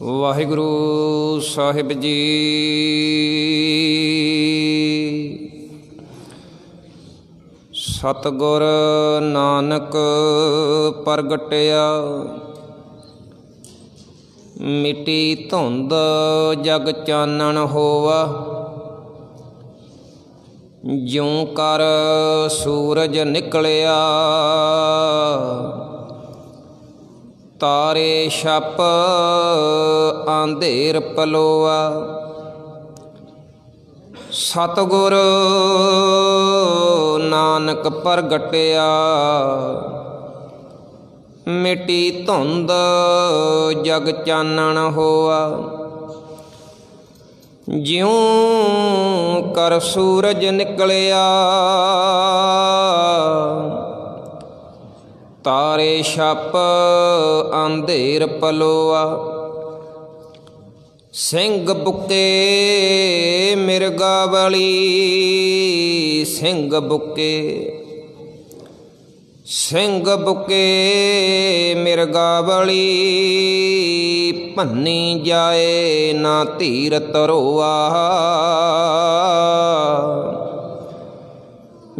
वाहिगुरु साहिब जी। सतगुर नानक प्रगटिया, मिटी धुंध जग चानण होवा। ज्यों कर सूरज निकलिया, तारे छप अंधेर पलोआ। सतगुर नानक प्रगटिया, मिटी धुंध जग चानण होआ। ज्यों कर सूरज निकलिया, तारे छप अंधेर पलोआ। सिंह बुके मिर्गावली, सिंह बुके मिर्गावली। भन्नी जाए ना धीर तरोआ।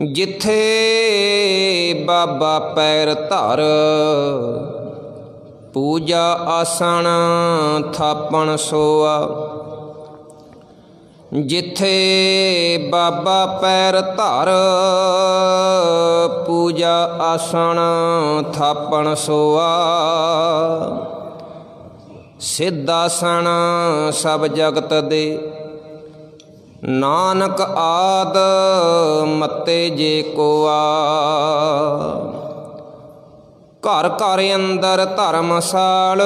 जिथे बाबा पैर धर, पूजा आसन थापण सोआ। जिथे बाबा पैर धर, पूजा आसन थापण सोआ। सिद्धासन सब जगत दे, नानक आद मते जे कोआ। घर घर अंदर धर्मसाल,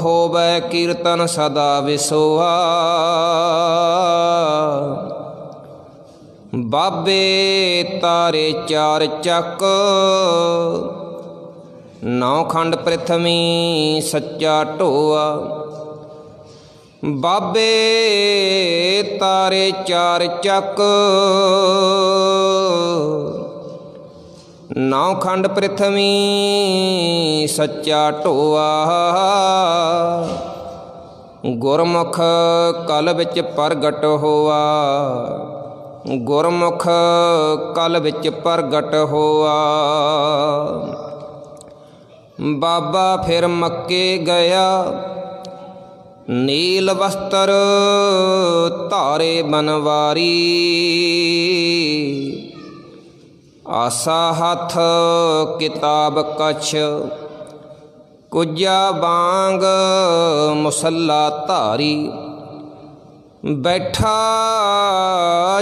होवै कीर्तन सदा विसोआ। बाबे तारे चार चक, नौ खंड पृथ्वी सच्चा ढोआ। बाबे तारे चार चक, नौ खंड पृथ्वी सच्चा ढोआ। गुरमुख कल विच प्रगट होआ, गुरमुख कल विच प्रगट होआ। बाबा फिर मक्के गया, नील वस्त्र धारे बनवारी। आसा हथ किताब कछ, कुजा बांग मुसल्ला धारी। बैठा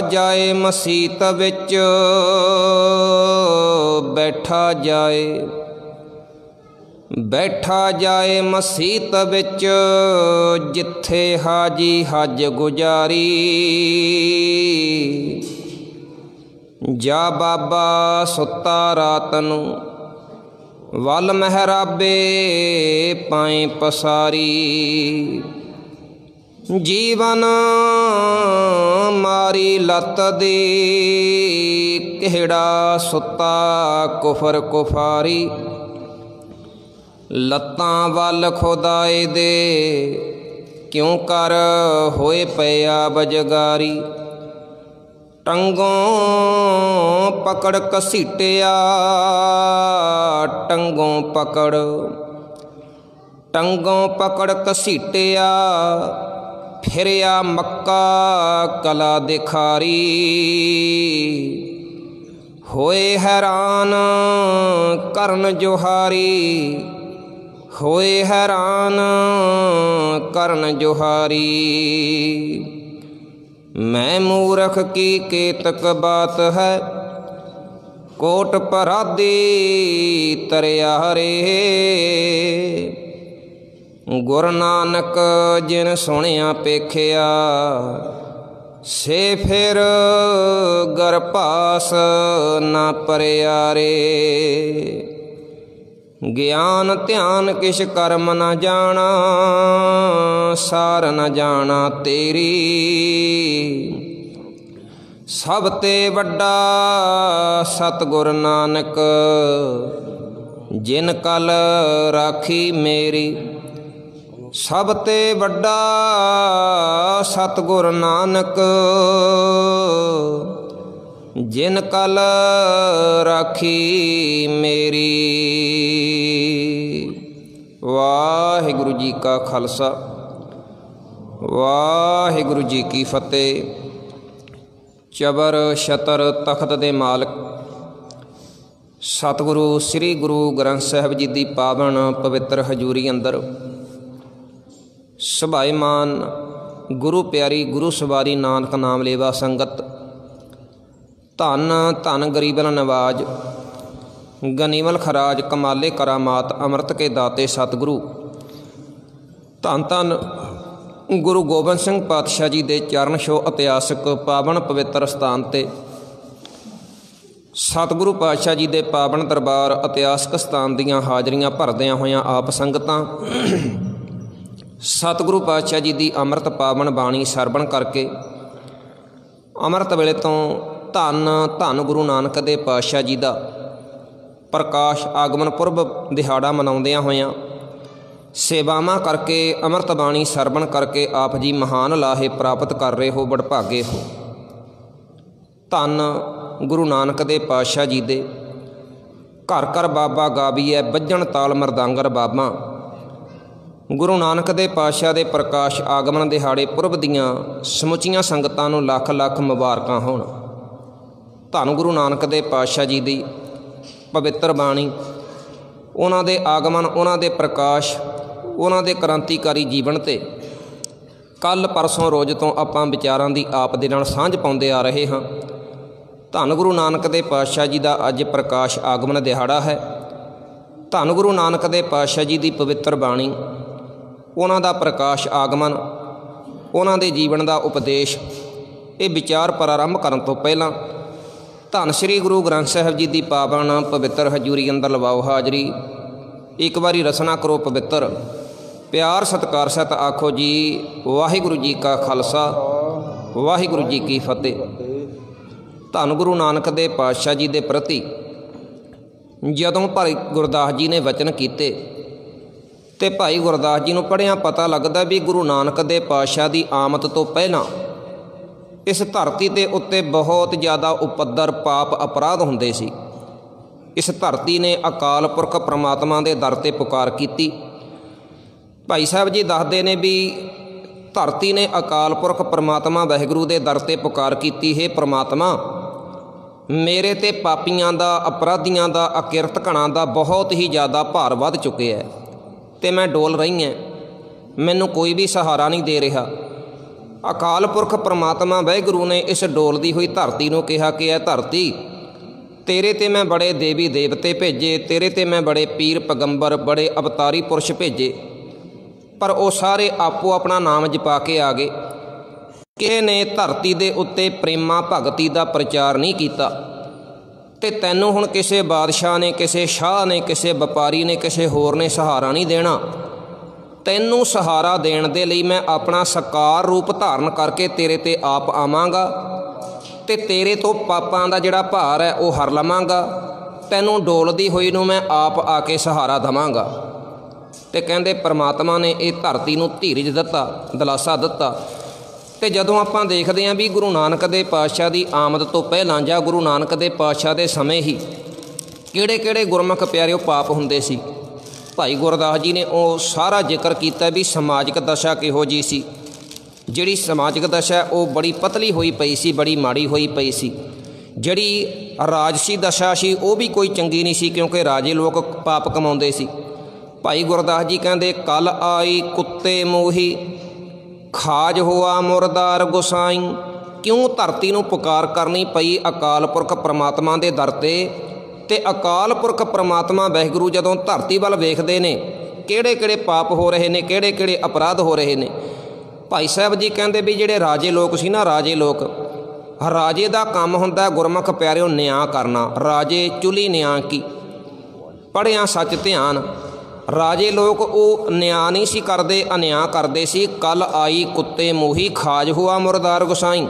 जाए मसीत विच, बैठा जाए मसीत विच। जिथे हाजी हज गुजारी। जा बाबा सुता रात नूं, वल महराबे पाए पसारी। जीवन मारी लत दे, किहड़ा सुता कुफर कुफारी। लत्तां वल खुदाए दे, क्यों कर होए पिया बजगारी। टंगों पकड़ कसीटिया, टंगों पकड़ कसीटिया। फिरिया मक्का कला दिखारी। होए हैरान करन जोहारी, होए हैरान करन जोहारी। मैं मूरख की केतक बात है, कोट परादी तरियारे। गुर नानक जिन सुनिया पेखिया, से फिर गरपास ना परियारे। ज्ञान ध्यान किश कर्म न जाना, सार न जाना तेरी। सब ते वड्डा सतगुर नानक, जिन कल राखी मेरी। ਸਭ ਤੇ ਵੱਡਾ ਸਤਿਗੁਰ ਨਾਨਕ, ਜਿਨ ਕਲ ਰਾਖੀ ਮੇਰੀ। ਵਾਹਿਗੁਰੂ ਜੀ ਕਾ ਖਾਲਸਾ, ਵਾਹਿਗੁਰੂ ਜੀ ਕੀ ਫਤਿਹ। ਚਬਰ ਛਤਰ ਤਖਤ ਦੇ ਮਾਲਕ ਸਤਿਗੁਰੂ ਸ੍ਰੀ ਗੁਰੂ ਗ੍ਰੰਥ ਸਾਹਿਬ ਜੀ ਦੀ ਪਾਵਨ ਪਵਿੱਤਰ ਹਜ਼ੂਰੀ ਅੰਦਰ ਸੁਭਾਏਮਾਨ ਗੁਰੂ ਪਿਆਰੀ ਗੁਰੂ ਸਵਾਰੀ ਨਾਨਕ ਨਾਮ ਲੇਵਾ ਸੰਗਤ, ਧੰਨ ਧੰਨ ਗਰੀਬਨ ਨਵਾਜ, ਗਨੀਮਲ ਖਰਾਜ, ਕਮਾਲੇ ਕਰਾਮਾਤ, ਅੰਮ੍ਰਿਤ ਕੇ ਦਾਤੇ ਸਤਿਗੁਰੂ ਧੰਨ ਧੰਨ ਗੁਰੂ ਗੋਬਿੰਦ ਸਿੰਘ ਪਾਤਸ਼ਾਹ ਜੀ ਦੇ ਚਰਨ ਛੋਹ ਇਤਿਹਾਸਕ ਪਾਵਨ ਪਵਿੱਤਰ ਸਥਾਨ 'ਤੇ ਸਤਿਗੁਰੂ ਪਾਤਸ਼ਾਹ ਜੀ ਦੇ ਪਾਵਨ ਦਰਬਾਰ ਇਤਿਹਾਸਕ ਸਥਾਨ ਦੀਆਂ ਹਾਜ਼ਰੀਆਂ ਭਰਦਿਆਂ ਹੋਇਆਂ ਆਪ ਸੰਗਤਾਂ ਸਤਿਗੁਰੂ ਪਾਤਸ਼ਾਹ ਜੀ ਦੀ ਅੰਮ੍ਰਿਤ ਪਾਵਨ ਬਾਣੀ ਸਰਵਣ ਕਰਕੇ ਅੰਮ੍ਰਿਤ ਵੇਲੇ ਤੋਂ ਧੰਨ ਧੰਨ ਗੁਰੂ ਨਾਨਕ ਦੇ ਪਾਤਸ਼ਾਹ ਜੀ ਦਾ ਪ੍ਰਕਾਸ਼ ਆਗਮਨ ਪੁਰਬ ਦਿਹਾੜਾ ਮਨਾਉਂਦਿਆਂ ਹੋਇਆਂ ਸੇਵਾਵਾਂ ਕਰਕੇ ਅੰਮ੍ਰਿਤ ਬਾਣੀ ਸਰਵਣ ਕਰਕੇ ਆਪ ਜੀ ਮਹਾਨ ਲਾਹੇ ਪ੍ਰਾਪਤ ਕਰ ਰਹੇ ਹੋ, ਵਡਭਾਗੇ ਹੋ। ਧੰਨ ਗੁਰੂ ਨਾਨਕ ਦੇ ਪਾਤਸ਼ਾਹ ਜੀ ਦੇ ਘਰ ਘਰ ਬਾਬਾ ਗਾਵੀਐ, ਬੱਜਣ ਤਾਲ ਮਰਦਾਂਗਰ ਬਾਬਾ। ਗੁਰੂ ਨਾਨਕ ਦੇ ਪਾਤਸ਼ਾਹ ਦੇ ਪ੍ਰਕਾਸ਼ ਆਗਮਨ ਦਿਹਾੜੇ ਪੁਰਬ ਦੀਆਂ ਸਮੁੱਚੀਆਂ ਸੰਗਤਾਂ ਨੂੰ ਲੱਖ ਲੱਖ ਮੁਬਾਰਕਾਂ ਹੋਣ। ਧੰਨ ਗੁਰੂ ਨਾਨਕ ਦੇ ਪਾਤਸ਼ਾਹ ਜੀ ਦੀ ਪਵਿੱਤਰ ਬਾਣੀ, ਉਹਨਾਂ ਦੇ ਆਗਮਨ, ਉਹਨਾਂ ਦੇ ਪ੍ਰਕਾਸ਼, ਉਹਨਾਂ ਦੇ ਕ੍ਰਾਂਤੀਕਾਰੀ ਜੀਵਨ 'ਤੇ ਕੱਲ੍ਹ ਪਰਸੋਂ ਰੋਜ਼ ਤੋਂ ਆਪਾਂ ਵਿਚਾਰਾਂ ਦੀ ਆਪ ਦੇ ਨਾਲ ਸਾਂਝ ਪਾਉਂਦੇ ਆ ਰਹੇ ਹਾਂ। ਧੰਨ ਗੁਰੂ ਨਾਨਕ ਦੇ ਪਾਤਸ਼ਾਹ ਜੀ ਦਾ ਅੱਜ ਪ੍ਰਕਾਸ਼ ਆਗਮਨ ਦਿਹਾੜਾ ਹੈ। ਧੰਨ ਗੁਰੂ ਨਾਨਕ ਦੇ ਪਾਤਸ਼ਾਹ ਜੀ ਦੀ ਪਵਿੱਤਰ ਬਾਣੀ, ਉਹਨਾਂ ਦਾ ਪ੍ਰਕਾਸ਼ ਆਗਮਨ, ਉਹਨਾਂ ਦੇ ਜੀਵਨ ਦਾ ਉਪਦੇਸ਼, ਇਹ ਵਿਚਾਰ ਪ੍ਰਾਰੰਭ ਕਰਨ ਤੋਂ ਪਹਿਲਾਂ ਧੰਨ ਸ਼੍ਰੀ ਗੁਰੂ ਗ੍ਰੰਥ ਸਾਹਿਬ ਜੀ ਦੀ ਪਾਵਨ ਪਵਿੱਤਰ ਹਜ਼ੂਰੀ ਅੰਦਰ ਲਵਾਓ ਹਾਜ਼ਰੀ। ਇੱਕ ਵਾਰੀ ਰਸਨਾ ਕਰੋ ਪਵਿੱਤਰ, ਪਿਆਰ ਸਤਿਕਾਰ ਸਹਿਤ ਆਖੋ ਜੀ ਵਾਹਿਗੁਰੂ ਜੀ ਕਾ ਖਾਲਸਾ, ਵਾਹਿਗੁਰੂ ਜੀ ਕੀ ਫਤਿਹ। ਧੰਨ ਗੁਰੂ ਨਾਨਕ ਦੇ ਪਾਤਸ਼ਾਹ ਜੀ ਦੇ ਪ੍ਰਤੀ ਜਦੋਂ ਭਾਈ ਗੁਰਦਾਸ ਜੀ ਨੇ ਵਚਨ ਕੀਤੇ ਤੇ ਭਾਈ ਗੁਰਦਾਸ ਜੀ ਨੂੰ ਪੜ੍ਹਿਆਂ ਪਤਾ ਲੱਗਦਾ ਵੀ ਗੁਰੂ ਨਾਨਕ ਦੇ ਪਾਤਸ਼ਾਹ ਦੀ ਆਮਦ ਤੋਂ ਪਹਿਲਾਂ ਇਸ ਧਰਤੀ ਦੇ ਉੱਤੇ ਬਹੁਤ ਜ਼ਿਆਦਾ ਉਪੱਦਰ ਪਾਪ ਅਪਰਾਧ ਹੁੰਦੇ ਸੀ। ਇਸ ਧਰਤੀ ਨੇ ਅਕਾਲ ਪੁਰਖ ਪ੍ਰਮਾਤਮਾ ਦੇ ਦਰ 'ਤੇ ਪੁਕਾਰ ਕੀਤੀ। ਭਾਈ ਸਾਹਿਬ ਜੀ ਦੱਸਦੇ ਨੇ ਵੀ ਧਰਤੀ ਨੇ ਅਕਾਲ ਪੁਰਖ ਪ੍ਰਮਾਤਮਾ ਵਾਹਿਗੁਰੂ ਦੇ ਦਰ 'ਤੇ ਪੁਕਾਰ ਕੀਤੀ, ਹੇ ਪ੍ਰਮਾਤਮਾ ਮੇਰੇ 'ਤੇ ਪਾਪੀਆਂ ਦਾ, ਅਪਰਾਧੀਆਂ ਦਾ, ਅਕਿਰਤ ਘਣਾਂ ਦਾ ਬਹੁਤ ਹੀ ਜ਼ਿਆਦਾ ਭਾਰ ਵੱਧ ਚੁੱਕਿਆ ਹੈ ਅਤੇ ਮੈਂ ਡੋਲ ਰਹੀ ਹਾਂ, ਮੈਨੂੰ ਕੋਈ ਵੀ ਸਹਾਰਾ ਨਹੀਂ ਦੇ ਰਿਹਾ। ਅਕਾਲ ਪੁਰਖ ਪ੍ਰਮਾਤਮਾ ਵਾਹਿਗੁਰੂ ਨੇ ਇਸ ਡੋਲਦੀ ਹੋਈ ਧਰਤੀ ਨੂੰ ਕਿਹਾ ਕਿ ਇਹ ਧਰਤੀ ਤੇਰੇ 'ਤੇ ਮੈਂ ਬੜੇ ਦੇਵੀ ਦੇਵਤੇ ਭੇਜੇ, ਤੇਰੇ 'ਤੇ ਮੈਂ ਬੜੇ ਪੀਰ ਪੈਗੰਬਰ, ਬੜੇ ਅਵਤਾਰੀ ਪੁਰਸ਼ ਭੇਜੇ, ਪਰ ਉਹ ਸਾਰੇ ਆਪੋ ਆਪਣਾ ਨਾਮ ਜਪਾ ਕੇ ਆ ਗਏ। ਕਿਸੇ ਨੇ ਧਰਤੀ ਦੇ ਉੱਤੇ ਪ੍ਰੇਮਾ ਭਗਤੀ ਦਾ ਪ੍ਰਚਾਰ ਨਹੀਂ ਕੀਤਾ ਅਤੇ ਤੈਨੂੰ ਹੁਣ ਕਿਸੇ ਬਾਦਸ਼ਾਹ ਨੇ, ਕਿਸੇ ਸ਼ਾਹ ਨੇ, ਕਿਸੇ ਵਪਾਰੀ ਨੇ, ਕਿਸੇ ਹੋਰ ਨੇ ਸਹਾਰਾ ਨਹੀਂ ਦੇਣਾ। ਤੈਨੂੰ ਸਹਾਰਾ ਦੇਣ ਦੇ ਲਈ ਮੈਂ ਆਪਣਾ ਸਾਕਾਰ ਰੂਪ ਧਾਰਨ ਕਰਕੇ ਤੇਰੇ 'ਤੇ ਆਪ ਆਵਾਂਗਾ ਅਤੇ ਤੇਰੇ ਤੋਂ ਪਾਪਾਂ ਦਾ ਜਿਹੜਾ ਭਾਰ ਹੈ ਉਹ ਹਰ ਲਵਾਂਗਾ। ਤੈਨੂੰ ਡੋਲਦੀ ਹੋਈ ਨੂੰ ਮੈਂ ਆਪ ਆ ਕੇ ਸਹਾਰਾ ਦੇਵਾਂਗਾ। ਅਤੇ ਕਹਿੰਦੇ ਪਰਮਾਤਮਾ ਨੇ ਇਹ ਧਰਤੀ ਨੂੰ ਧੀਰਜ ਦਿੱਤਾ, ਦਿਲਾਸਾ ਦਿੱਤਾ। ਅਤੇ ਜਦੋਂ ਆਪਾਂ ਦੇਖਦੇ ਹਾਂ ਵੀ ਗੁਰੂ ਨਾਨਕ ਦੇ ਪਾਤਸ਼ਾਹ ਦੀ ਆਮਦ ਤੋਂ ਪਹਿਲਾਂ ਜਾਂ ਗੁਰੂ ਨਾਨਕ ਦੇ ਪਾਤਸ਼ਾਹ ਦੇ ਸਮੇਂ ਹੀ ਕਿਹੜੇ ਕਿਹੜੇ ਗੁਰਮੁਖ ਪਿਆਰਿਓ ਪਾਪ ਹੁੰਦੇ ਸੀ, ਭਾਈ ਗੁਰਦਾਸ ਜੀ ਨੇ ਉਹ ਸਾਰਾ ਜ਼ਿਕਰ ਕੀਤਾ ਵੀ ਸਮਾਜਿਕ ਦਸ਼ਾ ਕਿਹੋ ਜਿਹੀ ਸੀ। ਜਿਹੜੀ ਸਮਾਜਿਕ ਦਸ਼ਾ ਉਹ ਬੜੀ ਪਤਲੀ ਹੋਈ ਪਈ ਸੀ, ਬੜੀ ਮਾੜੀ ਹੋਈ ਪਈ ਸੀ। ਜਿਹੜੀ ਰਾਜਸੀ ਦਸ਼ਾ ਸੀ ਉਹ ਵੀ ਕੋਈ ਚੰਗੀ ਨਹੀਂ ਸੀ, ਕਿਉਂਕਿ ਰਾਜੇ ਲੋਕ ਪਾਪ ਕਮਾਉਂਦੇ ਸੀ। ਭਾਈ ਗੁਰਦਾਸ ਜੀ ਕਹਿੰਦੇ ਕਲ ਆਈ ਕੁੱਤੇ ਮੋਹੀ, ਖਾਜ ਹੋਆ ਮੁਰਦਾਰ ਗੁਸਾਈ। ਕਿਉਂ ਧਰਤੀ ਨੂੰ ਪੁਕਾਰ ਕਰਨੀ ਪਈ ਅਕਾਲ ਪੁਰਖ ਪ੍ਰਮਾਤਮਾ ਦੇ ਦਰ 'ਤੇ, ਅਤੇ ਅਕਾਲ ਪੁਰਖ ਪ੍ਰਮਾਤਮਾ ਵਾਹਿਗੁਰੂ ਜਦੋਂ ਧਰਤੀ ਵੱਲ ਵੇਖਦੇ ਨੇ ਕਿਹੜੇ ਕਿਹੜੇ ਪਾਪ ਹੋ ਰਹੇ ਨੇ, ਕਿਹੜੇ ਕਿਹੜੇ ਅਪਰਾਧ ਹੋ ਰਹੇ ਨੇ। ਭਾਈ ਸਾਹਿਬ ਜੀ ਕਹਿੰਦੇ ਵੀ ਜਿਹੜੇ ਰਾਜੇ ਲੋਕ ਸੀ ਨਾ, ਰਾਜੇ ਲੋਕ, ਰਾਜੇ ਦਾ ਕੰਮ ਹੁੰਦਾ ਗੁਰਮੁਖ ਪਿਆਰਿਓ ਨਿਆਂ ਕਰਨਾ। ਰਾਜੇ ਚੁਲੀ ਨਿਆਂ ਕੀ, ਪੜ੍ਹਿਆ ਸੱਚ ਧਿਆਨ। ਰਾਜੇ ਲੋਕ ਉਹ ਨਿਆਂ ਨਹੀਂ ਸੀ ਕਰਦੇ, ਅਨਿਆਂ ਕਰਦੇ ਸੀ। ਕੱਲ ਆਈ ਕੁੱਤੇ ਮੋਹੀ, ਖਾਜ ਹੋਆ ਮੁਰਦਾਰ ਗੁਸਾਈ।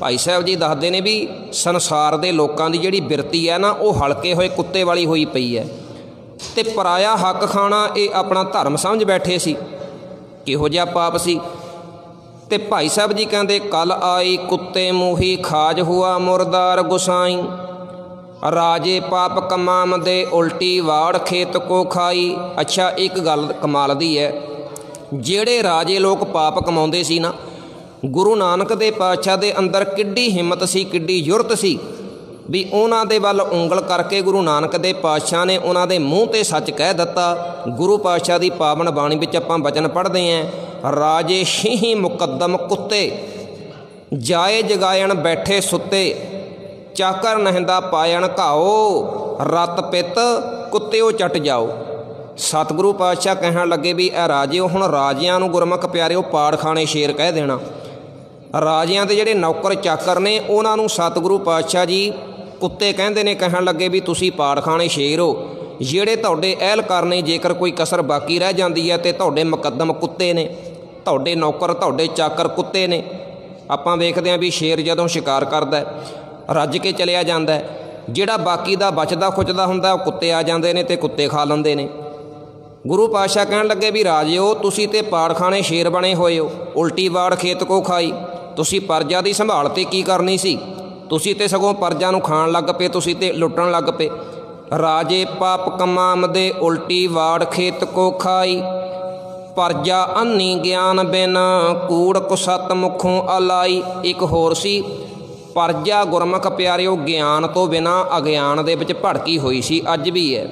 ਭਾਈ ਸਾਹਿਬ ਜੀ ਦੱਸਦੇ ਨੇ ਵੀ ਸੰਸਾਰ ਦੇ ਲੋਕਾਂ ਦੀ ਜਿਹੜੀ ਬਿਰਤੀ ਹੈ ਨਾ, ਉਹ ਹਲਕੇ ਹੋਏ ਕੁੱਤੇ ਵਾਲੀ ਹੋਈ ਪਈ ਹੈ, ਅਤੇ ਪਰਾਇਆ ਹੱਕ ਖਾਣਾ ਇਹ ਆਪਣਾ ਧਰਮ ਸਮਝ ਬੈਠੇ ਸੀ। किहो जिहा पाप सी। ते भाई साहब जी कहते कल आई कुत्ते मूही खाज हुआ मुरदार गुसाई, राजे पाप कमाम दे उल्टी वाड़ खेत को खाई। अच्छा एक गल कमाल दी है, ਜਿਹੜੇ राजे लोग पाप कमाਉਂਦੇ ਸੀ ना, गुरु नानक दे पातशाह दे अंदर किड्डी हिम्मत सी, किड्डी जुरत सी भी उन्हां दे वल उंगल करके गुरु नानक दे पातशाह ने उन्हां दे मूँह ते सच कह दिता। गुरु पातशाह दी पावन बाणी विच आपां वचन पढ़दे हैं, राजे शीही मुकद्दम कुत्ते, जाए जगायण बैठे सुत्ते, चाकर नहिंदा पायण घाओ, रत पित कुत्तेओ चट जाओ। सतगुरु पातशाह कहण लगे भी ए राजिओ हुण राजियां नूं गुरमुख प्यारिओ पाड़ खाने शेर कह देना। राजियां दे जिहड़े नौकर चाकर ने उन्हां नूं सतगुरु पातशाह जी कुत्ते कहंदे ने। कहण लगे भी तुसीं पाड़ खाने शेर हो, ਜਿਹੜੇ ਤੁਹਾਡੇ ਅਹਿਲਕਾਰ ਨੇ ਜੇਕਰ ਕੋਈ ਕਸਰ ਬਾਕੀ ਰਹਿ ਜਾਂਦੀ ਹੈ ਤੇ ਤੁਹਾਡੇ ਮੁਕੱਦਮ ਕੁੱਤੇ ਨੇ, ਤੁਹਾਡੇ ਨੌਕਰ ਤੁਹਾਡੇ ਚਾਕਰ ਕੁੱਤੇ ਨੇ। ਆਪਾਂ ਵੇਖਦੇ ਹਾਂ ਵੀ ਸ਼ੇਰ ਜਦੋਂ ਸ਼ਿਕਾਰ ਕਰਦਾ ਰੱਜ ਕੇ ਚਲਿਆ ਜਾਂਦਾ, ਜਿਹੜਾ ਬਾਕੀ ਦਾ ਬਚਦਾ ਖੁਚਦਾ ਹੁੰਦਾ ਉਹ ਕੁੱਤੇ ਆ ਜਾਂਦੇ ਨੇ ਤੇ ਕੁੱਤੇ ਖਾ ਲੈਂਦੇ ਨੇ। ਗੁਰੂ ਪਾਤਸ਼ਾਹ ਕਹਿਣ ਲੱਗੇ ਵੀ ਰਾਜਿਓ ਤੁਸੀਂ ਤੇ ਪਾੜਖਾਨੇ ਸ਼ੇਰ ਬਣੇ ਹੋਏ ਹੋ, ਉਲਟੀ ਵਾੜ ਖੇਤ ਕੋ ਖਾਈ। ਤੁਸੀਂ ਪਰਜਾ ਦੀ ਸੰਭਾਲ ਤੇ ਕੀ ਕਰਨੀ ਸੀ, ਤੁਸੀਂ ਤੇ ਸਗੋਂ ਪਰਜਾ ਨੂੰ ਖਾਣ ਲੱਗ ਪਏ, ਤੁਸੀਂ ਤੇ ਲੁੱਟਣ ਲੱਗ ਪਏ। ਰਾਜੇ ਪਾਪ ਕਮਾਮਦੇ ਉਲਟੀ ਵਾੜ ਖੇਤ ਕੋ ਖਾਈ, ਪਰਜਾ ਅੰਨੀ ਗਿਆਨ ਬਿਨ ਕੂੜ ਕੁਸਤ ਮੁਖੋਂ ਅਲਾਈ। ਇੱਕ ਹੋਰ ਸੀ, ਪਰਜਾ ਗੁਰਮੁਖ ਪਿਆਰਿਓ ਗਿਆਨ ਤੋਂ ਬਿਨਾਂ ਅਗਿਆਨ ਦੇ ਵਿੱਚ ਭੜਕੀ ਹੋਈ ਸੀ, ਅੱਜ ਵੀ ਹੈ।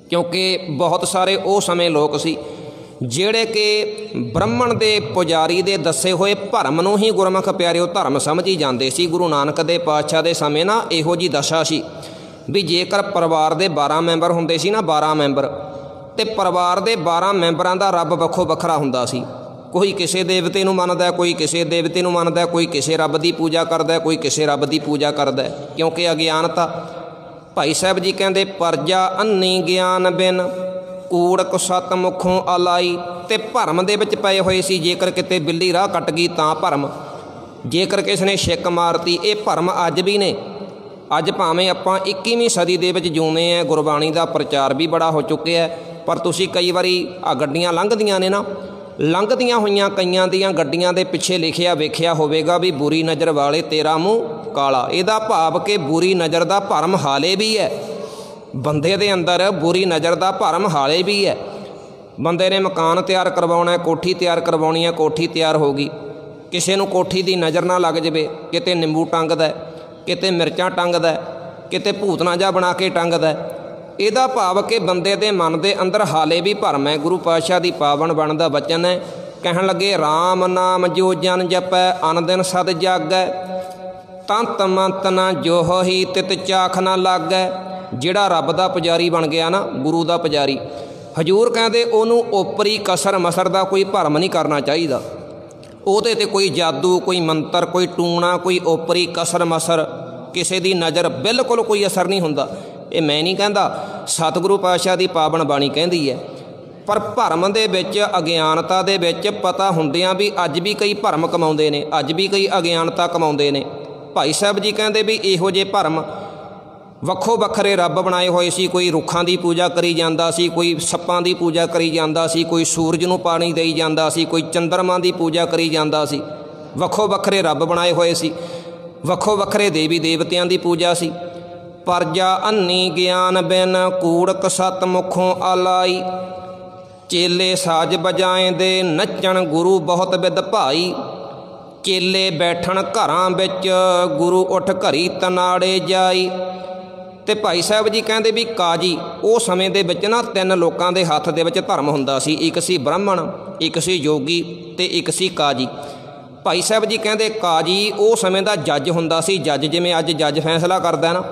ਕਿਉਂਕਿ ਬਹੁਤ ਸਾਰੇ ਉਹ ਸਮੇਂ ਲੋਕ ਸੀ ਜਿਹੜੇ ਕਿ ਬ੍ਰਹਮਣ ਦੇ ਪੁਜਾਰੀ ਦੇ ਦੱਸੇ ਹੋਏ ਭਰਮ ਨੂੰ ਹੀ ਗੁਰਮੁਖ ਪਿਆਰਿਓ ਧਰਮ ਸਮਝੀ ਜਾਂਦੇ ਸੀ। ਗੁਰੂ ਨਾਨਕ ਦੇ ਪਾਤਸ਼ਾਹ ਦੇ ਸਮੇਂ ਨਾ ਇਹੋ ਜਿਹੀ ਦਸ਼ਾ ਸੀ ਵੀ ਜੇਕਰ ਪਰਿਵਾਰ ਦੇ 12 ਮੈਂਬਰ ਹੁੰਦੇ ਸੀ ਨਾ, 12 ਮੈਂਬਰ, ਤੇ ਪਰਿਵਾਰ ਦੇ 12 ਮੈਂਬਰਾਂ ਦਾ ਰੱਬ ਵੱਖੋ ਵੱਖਰਾ ਹੁੰਦਾ ਸੀ। ਕੋਈ ਕਿਸੇ ਦੇਵਤੇ ਨੂੰ ਮੰਨਦਾ, ਕੋਈ ਕਿਸੇ ਦੇਵਤੇ ਨੂੰ ਮੰਨਦਾ, ਕੋਈ ਕਿਸੇ ਰੱਬ ਦੀ ਪੂਜਾ ਕਰਦਾ, ਕੋਈ ਕਿਸੇ ਰੱਬ ਦੀ ਪੂਜਾ ਕਰਦਾ, ਕਿਉਂਕਿ ਅਗਿਆਨਤਾ। ਭਾਈ ਸਾਹਿਬ ਜੀ ਕਹਿੰਦੇ ਪਰਜਾ ਅੰਨੀ ਗਿਆਨ ਬਿਨ ਕੂੜ ਕੁਸਤ ਮੁਖੋਂ ਅਲਾਈ। ਤੇ ਭਰਮ ਦੇ ਵਿੱਚ ਪਏ ਹੋਏ ਸੀ। ਜੇਕਰ ਕਿਤੇ ਬਿੱਲੀ ਰਾਹ ਕੱਟ ਗਈ ਤਾਂ ਭਰਮ, ਜੇਕਰ ਕਿਸੇ ਨੇ ਛਿੱਕ ਮਾਰਤੀ, ਇਹ ਭਰਮ ਅੱਜ ਵੀ ਨੇ। ਅੱਜ ਭਾਵੇਂ ਆਪਾਂ 21ਵੀਂ ਸਦੀ ਦੇ ਵਿੱਚ ਜਿਉਂਦੇ ਹਾਂ, ਗੁਰਬਾਣੀ ਦਾ ਪ੍ਰਚਾਰ ਵੀ ਬੜਾ ਹੋ ਚੁੱਕਿਆ, ਪਰ ਤੁਸੀਂ ਕਈ ਵਾਰੀ ਆ ਗੱਡੀਆਂ ਲੰਘਦੀਆਂ ਨੇ ਨਾ, ਲੰਘਦੀਆਂ ਹੋਈਆਂ ਕਈਆਂ ਦੀਆਂ ਗੱਡੀਆਂ ਦੇ ਪਿੱਛੇ ਲਿਖਿਆ ਵੇਖਿਆ ਹੋਵੇਗਾ ਵੀ ਬੁਰੀ ਨਜ਼ਰ ਵਾਲੇ ਤੇਰਾ ਮੂੰਹ ਕਾਲਾ। ਇਹਦਾ ਭਾਵ ਕਿ ਬੁਰੀ ਨਜ਼ਰ ਦਾ ਭਰਮ ਹਾਲੇ ਵੀ ਹੈ ਬੰਦੇ ਦੇ ਅੰਦਰ, ਬੁਰੀ ਨਜ਼ਰ ਦਾ ਭਰਮ ਹਾਲੇ ਵੀ ਹੈ। ਬੰਦੇ ਨੇ ਮਕਾਨ ਤਿਆਰ ਕਰਵਾਉਣਾ, ਕੋਠੀ ਤਿਆਰ ਕਰਵਾਉਣੀ ਹੈ, ਕੋਠੀ ਤਿਆਰ ਹੋ ਗਈ, ਕਿਸੇ ਨੂੰ ਕੋਠੀ ਦੀ ਨਜ਼ਰ ਨਾ ਲੱਗ ਜਾਵੇ, ਕਿਤੇ ਨਿੰਬੂ ਟੰਗਦਾ, ਕਿਤੇ ਮਿਰਚਾਂ ਟੰਗਦਾ, ਕਿਤੇ ਭੂਤਨਾ ਜਿਹਾ ਬਣਾ ਕੇ ਟੰਗਦਾ। ਇਹਦਾ ਭਾਵ ਕਿ ਬੰਦੇ ਦੇ ਮਨ ਦੇ ਅੰਦਰ ਹਾਲੇ ਵੀ ਭਰਮ ਹੈ। ਗੁਰੂ ਪਾਤਸ਼ਾਹ ਦੀ ਪਾਵਨ ਬਾਣੀ ਦਾ ਵਚਨ ਹੈ, ਕਹਿਣ ਲੱਗੇ ਰਾਮ ਨਾਮ ਜੋ ਜਨ ਜਪੈ ਅਨ ਦਿਨ ਸਦ ਜਾਗੈ, ਤੰਤ ਮੰਤ ਨਾ ਜੋ ਹੀ ਤਿਤ ਚਾਖ ਨਾ ਲਾਗੈ। ਜਿਹੜਾ ਰੱਬ ਦਾ ਪੁਜਾਰੀ ਬਣ ਗਿਆ ਨਾ, ਗੁਰੂ ਦਾ ਪੁਜਾਰੀ, ਹਜੂਰ ਕਹਿੰਦੇ ਉਹਨੂੰ ਓਪਰੀ ਕਸਰ ਮਸਰ ਦਾ ਕੋਈ ਭਰਮ ਨਹੀਂ ਕਰਨਾ ਚਾਹੀਦਾ। ਉਹਦੇ 'ਤੇ ਕੋਈ ਜਾਦੂ, ਕੋਈ ਮੰਤਰ, ਕੋਈ ਟੂਣਾ, ਕੋਈ ਓਪਰੀ ਕਸਰ ਮਸਰ, ਕਿਸੇ ਦੀ ਨਜ਼ਰ ਬਿਲਕੁਲ ਕੋਈ ਅਸਰ ਨਹੀਂ ਹੁੰਦਾ। ਇਹ ਮੈਂ ਨਹੀਂ ਕਹਿੰਦਾ, ਸਤਿਗੁਰੂ ਪਾਤਸ਼ਾਹ ਦੀ ਪਾਵਨ ਬਾਣੀ ਕਹਿੰਦੀ ਹੈ। ਪਰ ਭਰਮ ਦੇ ਵਿੱਚ, ਅਗਿਆਨਤਾ ਦੇ ਵਿੱਚ ਪਤਾ ਹੁੰਦਿਆਂ ਵੀ ਅੱਜ ਵੀ ਕਈ ਭਰਮ ਕਮਾਉਂਦੇ ਨੇ, ਅੱਜ ਵੀ ਕਈ ਅਗਿਆਨਤਾ ਕਮਾਉਂਦੇ ਨੇ। ਭਾਈ ਸਾਹਿਬ ਜੀ ਕਹਿੰਦੇ ਵੀ ਇਹੋ ਜਿਹੇ ਭਰਮ ਵੱਖੋ ਵੱਖਰੇ ਰੱਬ ਬਣਾਏ ਹੋਏ ਸੀ। ਕੋਈ ਰੁੱਖਾਂ ਦੀ ਪੂਜਾ ਕਰੀ ਜਾਂਦਾ ਸੀ, ਕੋਈ ਸੱਪਾਂ ਦੀ ਪੂਜਾ ਕਰੀ ਜਾਂਦਾ ਸੀ, ਕੋਈ ਸੂਰਜ ਨੂੰ ਪਾਣੀ ਦੇਈ ਜਾਂਦਾ ਸੀ, ਕੋਈ ਚੰਦਰਮਾ ਦੀ ਪੂਜਾ ਕਰੀ ਜਾਂਦਾ ਸੀ। ਵੱਖੋ ਵੱਖਰੇ ਰੱਬ ਬਣਾਏ ਹੋਏ ਸੀ, ਵੱਖੋ ਵੱਖਰੇ ਦੇਵੀ ਦੇਵਤਿਆਂ ਦੀ ਪੂਜਾ ਸੀ। ਪਰਜਾ ਅੰਨੀ ਗਿਆਨ ਬਿਨ ਕੂੜ ਕਸਤ ਮੁਖੋਂ ਆਲਾਈ, ਚੇਲੇ ਸਾਜ ਬਜਾਏ ਦੇ ਨੱਚਣ ਗੁਰੂ ਬਹੁਤ ਵਿਦ ਭਾਈ, ਚੇਲੇ ਬੈਠਣ ਘਰਾਂ ਵਿੱਚ ਗੁਰੂ ਉੱਠ ਘਰੀ ਤਨਾੜੇ ਜਾਈ। ਤੇ ਭਾਈ ਸਾਹਿਬ ਜੀ ਕਹਿੰਦੇ ਵੀ ਕਾਜੀ, ਉਹ ਸਮੇਂ ਦੇ ਵਿੱਚ ਨਾ 3 ਲੋਕਾਂ ਦੇ ਹੱਥ ਦੇ ਵਿੱਚ ਧਰਮ ਹੁੰਦਾ ਸੀ। ਇੱਕ ਸੀ ਬ੍ਰਾਹਮਣ, ਇੱਕ ਸੀ ਯੋਗੀ ਤੇ ਇੱਕ ਸੀ ਕਾਜੀ। ਭਾਈ ਸਾਹਿਬ ਜੀ ਕਹਿੰਦੇ ਕਾਜੀ ਉਹ ਸਮੇਂ ਦਾ ਜੱਜ ਹੁੰਦਾ ਸੀ। ਜੱਜ ਜਿਵੇਂ ਅੱਜ ਜੱਜ ਫੈਸਲਾ ਕਰਦਾ ਨਾ,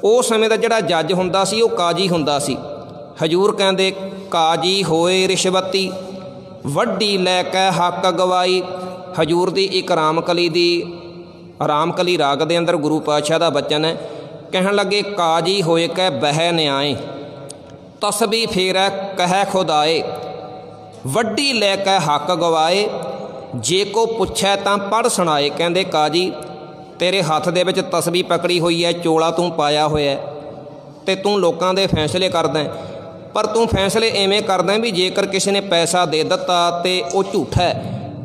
ਉਸ ਸਮੇਂ ਦਾ ਜਿਹੜਾ ਜੱਜ ਹੁੰਦਾ ਸੀ ਉਹ ਕਾਜੀ ਹੁੰਦਾ ਸੀ। ਹਜੂਰ ਕਹਿੰਦੇ ਕਾਜੀ ਹੋਏ ਰਿਸ਼ਵਤੀ, ਵੱਡੀ ਲੈ ਕੇ ਹੱਕ ਗਵਾਈ। ਹਜੂਰ ਦੀ ਇੱਕ ਰਾਮਕਲੀ ਰਾਗ ਦੇ ਅੰਦਰ ਗੁਰੂ ਪਾਤਸ਼ਾਹ ਦਾ ਬਚਨ ਹੈ, ਕਹਿਣ ਲੱਗੇ ਕਾਜੀ ਹੋਏ ਕੈ ਬਹਿ ਨਿਆਏ, ਤਸਬੀ ਫੇਰੈ ਕਹਿ ਖੁਦਾਏ, ਵੱਡੀ ਲੈ ਕੇ ਹੱਕ ਗਵਾਏ, ਜੇ ਕੋ ਪੁੱਛੈ ਤਾਂ ਪੜ੍ਹ ਸੁਣਾਏ। ਕਹਿੰਦੇ ਕਾਜੀ ਤੇਰੇ ਹੱਥ ਦੇ ਵਿੱਚ ਤਸਬੀ ਪਕੜੀ ਹੋਈ ਹੈ, ਚੋਲਾ ਤੂੰ ਪਾਇਆ ਹੋਇਆ ਤੇ ਤੂੰ ਲੋਕਾਂ ਦੇ ਫੈਸਲੇ ਕਰਦਾ। पर तू फैसले इवें करदा भी जेकर किसी ने पैसा दे दिता तो वह झूठा है,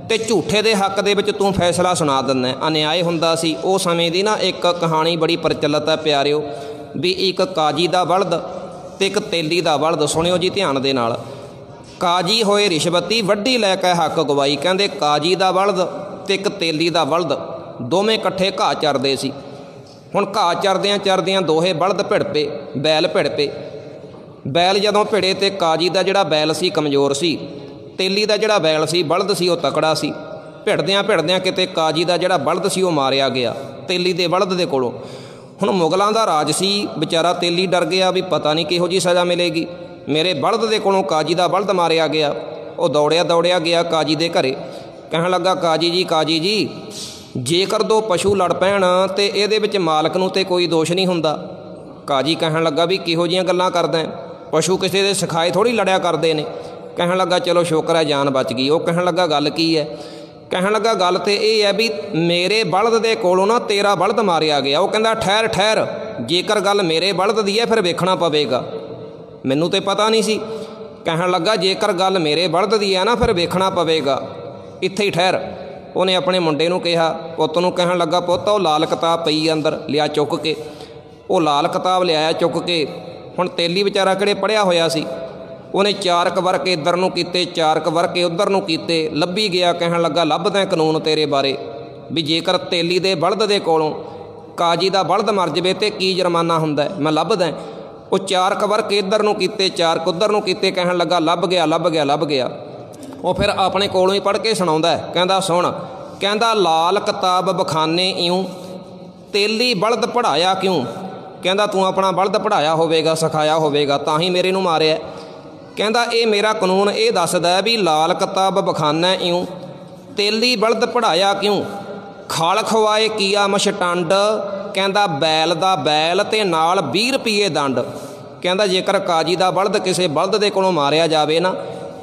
तो झूठे के हक दे विच तू फैसला सुना दिंदा। अन्याय हुंदा सी उस समय की ना एक कहानी बड़ी प्रचलित है प्यारिओ, भी एक काजी का बलद ते एक तेली का बलद। सुनियो जी ध्यान दे नाल। काजी होए रिश्वती वड्डी लैके हक गवाई। कहंदे काजी का बलद ते एक तेली का बलद दोवें इकट्ठे घाह चरदे सी। हुण घाह चरदियां चरदियां दोहे बलद भिड़ पे, बैल भिड़ पे। बैल जदों भिड़े तो काजी का जिहड़ा बैल सी कमज़ोर सी, तेली का जिहड़ा बैल सी बलद सी वह तकड़ा सी। भिड़दियां भिड़दियां किते काजी का जिहड़ा बलद सी वह मारिया गया तेली दे बलद दे कोलों। हुण मुगलों का राज सी, बेचारा तेली डर गया भी पता नहीं किहो जी सज़ा मिलेगी, मेरे बलद दे कोलों काजी का बलद मारिया गया। वह दौड़िया दौड़िया गया काजी दे घरे, कहन लगा काजी जी जेकर दो पशु लड़ पैण तो ये मालक नूं ते कोई दोष नहीं हुंदा। काजी कहन लगा भी किहो जिहियां गल्लां करदा, पशु किसी दे सिखाए थोड़ी लड़िया करदे ने। कहन लगा चलो शुक्र है जान बच गई। वो कहन लगा गल की है? कहन लगा गल तो यह है भी मेरे बलद दे कोलों ना तेरा बलद मारिया गया। वो कहंदा ठहर ठहर, जेकर गल मेरे बलद दी है फिर वेखना पवेगा, मैनू तो पता नहीं सी। कहन लगा जेकर गल मेरे बलद दी है ना फिर वेखना पवेगा, इत्थे ही ठहर। उन्हें अपने मुंडे नूं कहा, पुत्त नूं कहन लगा पुत्त वो लाल किताब पई अंदर लिया चुक के। वो लाल किताब लियाया चुक के। हुण तेली बेचारा किहड़े पढ़िया होया सी, उन्हें चार कवरक इधर नूं कीते, चार कवरक उधर नूं कीते, लभी गया। कहन लगा लभदा कानून तेरे बारे भी जेकर तेली दे बलद दे कोलों काजी दा बलद मर जावे तो की जुर्माना हुंदा है, मैं लभदा। वो चार कवरक इधर नूं कीते, चार उधर नूं कीते। कहन लगा लभ गया लभ गया लभ गया। वो फिर अपने कोलों ही पढ़ के सुणाउंदा, कहंदा सुण, कहंदा लाल किताब बखाने इऊं तेली बलद पढ़ाया क्यों? कहंदा तू अपना बलद पढ़ाया होवेगा, सिखाया होवेगा, तां ही मेरे नूं मारिया। कहंदा ये मेरा कानून ये दसदा भी लाल किताब बखाना इऊं तेली बलद पढ़ाया क्यों? खल खवाए किया मछटंड, कहंदा बैल दा बैल ते नाल 20 रुपये दंड। कहंदा जेकर काजी दा बलद किसी बलद दे कोलों मारिया जावे ना,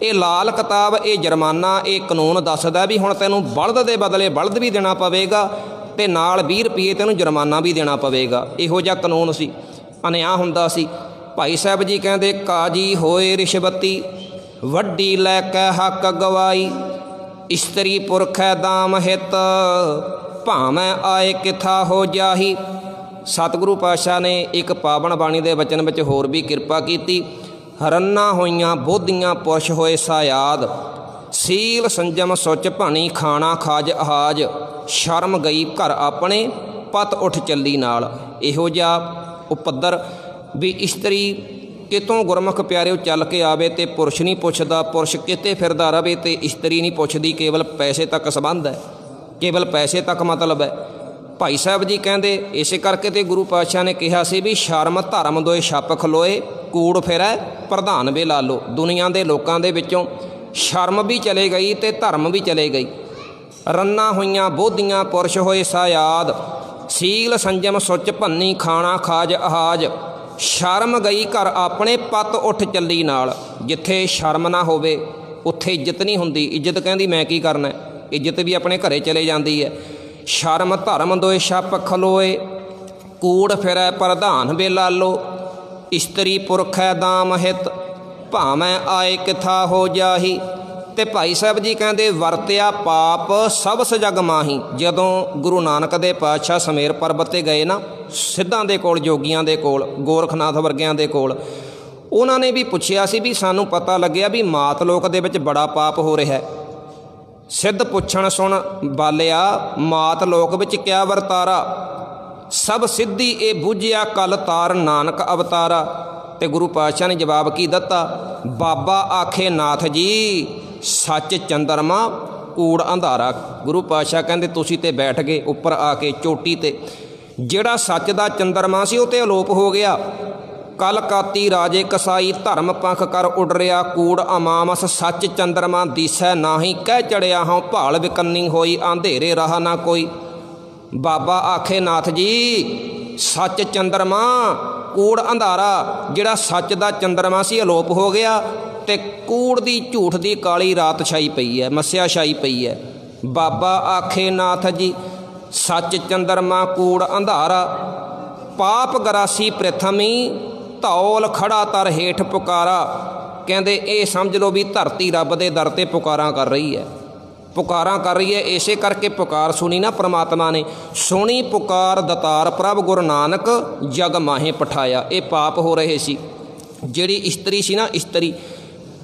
ये लाल किताब ये जुर्माना ये कानून दसदा भी हुण तैनूं बलद दे बदले बलद भी देना पवेगा ते नाल 20 रुपये तैनूं जुर्माना भी देना पवेगा। इहो जिहा कानून सी, अन्याय हुंदा सी। भाई साहब जी कहंदे काजी होए रिश्वती वड्डी लैके हक गवाई, इस्तरी पुरखै दाम हित भावें आए किथा हो जाही। सतगुरु पातशाह ने एक पावन बाणी दे वचन विच होर भी किरपा कीती। रन्ना होइयां बोधियां पुरश होए सायाद, सील संजम सुच भणी खाना खाज अहाज, शर्म गई घर अपने पत उठ चली नाल। इहो जिहा उपद्र भी इस्तरी कितों गुरमुख प्यारे चल के आवे तो पुरुष नहीं पुछदा, पुरुष किते फिरदा रहे तो इस्तरी नहीं पुछदी। केवल पैसे तक संबंध है, केवल पैसे तक मतलब है। भाई साहब जी कहते इस करके तो गुरु पातशाह ने कहा सी भी शर्म धर्म दोए छप खलोए, कूड़ फिरै प्रधान वे ला लो। दुनिया के लोगों के विचों शर्म भी चले गई तो धर्म भी चले गई। रन्ना होइयां बोधियां पुरुष होए सायाद, सील संजम सुच भन्नी खाना खाज अहाज, शर्म गई घर अपने पत उठ चली नाल। जिथे शर्म ना होवे उत्थे इज्जत नहीं हुंदी। इज्जत कहंदी मैं की करना, इज्जत भी अपने घरे चले जाती है। शर्म धर्म दोए छप खलोए, कूड़ फिरै प्रधान वे ला लो, इस्तरी पुरखै दाम हित भावें आए किथा हो जाही। ते भाई साहब जी कहते वरत्या पाप सब सजग माही। जदों गुरु नानक दे पातशाह समेर पर्बत ते गए ना, सिद्धां दे कोल, जोगियां दे कोल, गोरखनाथ वर्गियां दे कोल, उन्होंने भी पुछया सी भी सानू पता लग्या भी मात लोक दे विच बड़ा पाप हो रहा है। सिद्ध पुछण सुन बालिया मात लोक विच क्या वरतारा, सब सिद्धि ए बूझिया कल तार नानक अवतारा। ते गुरु पातशाह ने जवाब की दिता, बाबा आखे नाथ जी सच चंद्रमा कूड़ अंधारा। गुरु पातशाह कहते तुसी ते बैठ गए उपर आके चोटी ते, जिहड़ा सच दा चंद्रमा सी उह ते अलोप हो गया। कल काती राजे कसाई धर्म पंख कर उडरिया, कूड़ अमामस सच चंद्रमा दिसै नाही, कह चढ़िया हों भाल विकन्नी होई, अंधेरे रहा ना कोई। बाबा आखे नाथ जी सच चंद्रमा कूड़ अंधारा, जिहड़ा सच दा चंद्रमा सी अलोप हो गया ते कूड़ दी झूठ दी काली रात छाई पई है, मस्या छाई पई है। बाबा आखे नाथ जी सच चंद्रमा कूड़ अंधारा, पाप गरासी प्रथमी ਧੌਲ ਖੜਾ ਤਰ ਹੇਠ ਪੁਕਾਰਾ। ਕਹਿੰਦੇ ਇਹ ਸਮਝ ਲਓ ਵੀ ਧਰਤੀ ਰੱਬ ਦੇ ਦਰ 'ਤੇ ਪੁਕਾਰਾਂ ਕਰ ਰਹੀ ਹੈ, ਪੁਕਾਰਾਂ ਕਰ ਰਹੀ ਹੈ। ਇਸੇ ਕਰਕੇ ਪੁਕਾਰ ਸੁਣੀ ਨਾ ਪ੍ਰਮਾਤਮਾ ਨੇ, ਸੁਣੀ ਪੁਕਾਰ ਦਤਾਰ ਪ੍ਰਭ ਗੁਰੂ ਨਾਨਕ ਜਗ ਮਾਹੇ ਪਠਾਇਆ। ਇਹ ਪਾਪ ਹੋ ਰਹੇ ਸੀ। ਜਿਹੜੀ ਇਸਤਰੀ ਸੀ ਨਾ,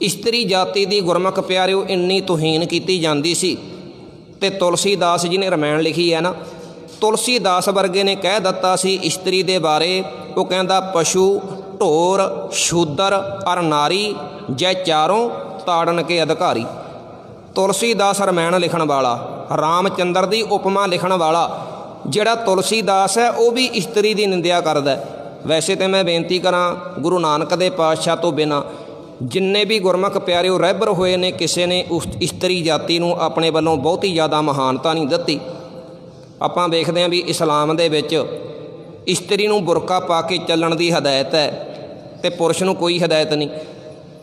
ਇਸਤਰੀ ਜਾਤੀ ਦੀ ਗੁਰਮੁਖ ਪਿਆਰਿਓ ਇੰਨੀ ਤੁਹੀਨ ਕੀਤੀ ਜਾਂਦੀ ਸੀ। ਅਤੇ ਤੁਲਸੀਦਾਸ ਜੀ ਨੇ ਰਮਾਇਣ ਲਿਖੀ ਹੈ ਨਾ, ਤੁਲਸੀਦਾਸ ਵਰਗੇ ਨੇ ਕਹਿ ਦਿੱਤਾ ਸੀ ਇਸਤਰੀ ਦੇ ਬਾਰੇ। ਉਹ ਕਹਿੰਦਾ ਪਸ਼ੂ ਢੋਰ ਸ਼ੂਦਰ ਅਰ ਨਾਰੀ ਜੈ ਚਾਰੋਂ ਤਾੜਨ ਕੇ ਅਧਿਕਾਰੀ। ਤੁਲਸੀਦਾਸ ਰਮਾਇਣ ਲਿਖਣ ਵਾਲਾ, ਰਾਮਚੰਦਰ ਦੀ ਉਪਮਾ ਲਿਖਣ ਵਾਲਾ ਜਿਹੜਾ ਤੁਲਸੀਦਾਸ ਹੈ, ਉਹ ਵੀ ਇਸਤਰੀ ਦੀ ਨਿੰਦਿਆ ਕਰਦਾ। ਵੈਸੇ ਤਾਂ ਮੈਂ ਬੇਨਤੀ ਕਰਾਂ, ਗੁਰੂ ਨਾਨਕ ਦੇ ਪਾਤਸ਼ਾਹ ਤੋਂ ਬਿਨਾਂ ਜਿੰਨੇ ਵੀ ਗੁਰਮੁਖ ਪਿਆਰਿਓ ਰਹਿਬਰ ਹੋਏ ਨੇ, ਕਿਸੇ ਨੇ ਉਸ ਇਸਤਰੀ ਜਾਤੀ ਨੂੰ ਆਪਣੇ ਵੱਲੋਂ ਬਹੁਤੀ ਜ਼ਿਆਦਾ ਮਹਾਨਤਾ ਨਹੀਂ ਦਿੱਤੀ। ਆਪਾਂ ਵੇਖਦੇ ਹਾਂ ਵੀ ਇਸਲਾਮ ਦੇ ਵਿੱਚ ਇਸਤਰੀ ਨੂੰ ਬੁਰਕਾ ਪਾ ਕੇ ਚੱਲਣ ਦੀ ਹਦਾਇਤ ਹੈ ਅਤੇ ਪੁਰਸ਼ ਨੂੰ ਕੋਈ ਹਦਾਇਤ ਨਹੀਂ।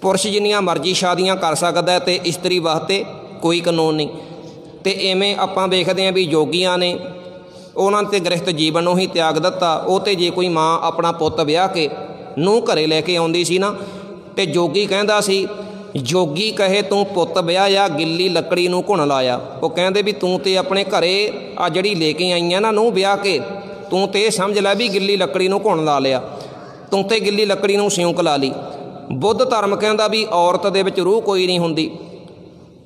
ਪੁਰਸ਼ ਜਿੰਨੀਆਂ ਮਰਜ਼ੀ ਸ਼ਾਦੀਆਂ ਕਰ ਸਕਦਾ ਅਤੇ ਇਸਤਰੀ ਵਾਸਤੇ ਕੋਈ ਕਾਨੂੰਨ ਨਹੀਂ। ਅਤੇ ਇਵੇਂ ਆਪਾਂ ਵੇਖਦੇ ਹਾਂ ਵੀ ਯੋਗੀਆਂ ਨੇ, ਉਹਨਾਂ ਤੇ ਗ੍ਰਸਤ ਜੀਵਨ ਨੂੰ ਹੀ ਤਿਆਗ ਦਿੱਤਾ। ਉਹ ਤੇ ਜੇ ਕੋਈ ਮਾਂ ਆਪਣਾ ਪੁੱਤ ਵਿਆਹ ਕੇ ਨੂੰਹ ਘਰੇ ਲੈ ਕੇ ਆਉਂਦੀ ਸੀ ਨਾ, ਅਤੇ ਜੋਗੀ ਕਹਿੰਦਾ ਸੀ, ਜੋਗੀ ਕਹੇ ਤੂੰ ਪੁੱਤ ਵਿਆਹਿਆ ਗਿੱਲੀ ਲੱਕੜੀ ਨੂੰ ਘੁਣ ਲਾਇਆ। ਉਹ ਕਹਿੰਦੇ ਵੀ ਤੂੰ ਤੇ ਆਪਣੇ ਘਰੇ ਆ ਜਿਹੜੀ ਲੈ ਕੇ ਆਈਆਂ ਨਾ ਨੂੰਹ ਵਿਆਹ ਕੇ, ਤੂੰ ਤੇ ਇਹ ਸਮਝ ਲੈ ਵੀ ਗਿੱਲੀ ਲੱਕੜੀ ਨੂੰ ਘੁਣ ਲਾ ਲਿਆ, ਤੂੰ ਤੇ ਗਿੱਲੀ ਲੱਕੜੀ ਨੂੰ ਸਿਉਂਕ ਲਾ ਲਈ। ਬੁੱਧ ਧਰਮ ਕਹਿੰਦਾ ਵੀ ਔਰਤ ਦੇ ਵਿੱਚ ਰੂਹ ਕੋਈ ਨਹੀਂ ਹੁੰਦੀ,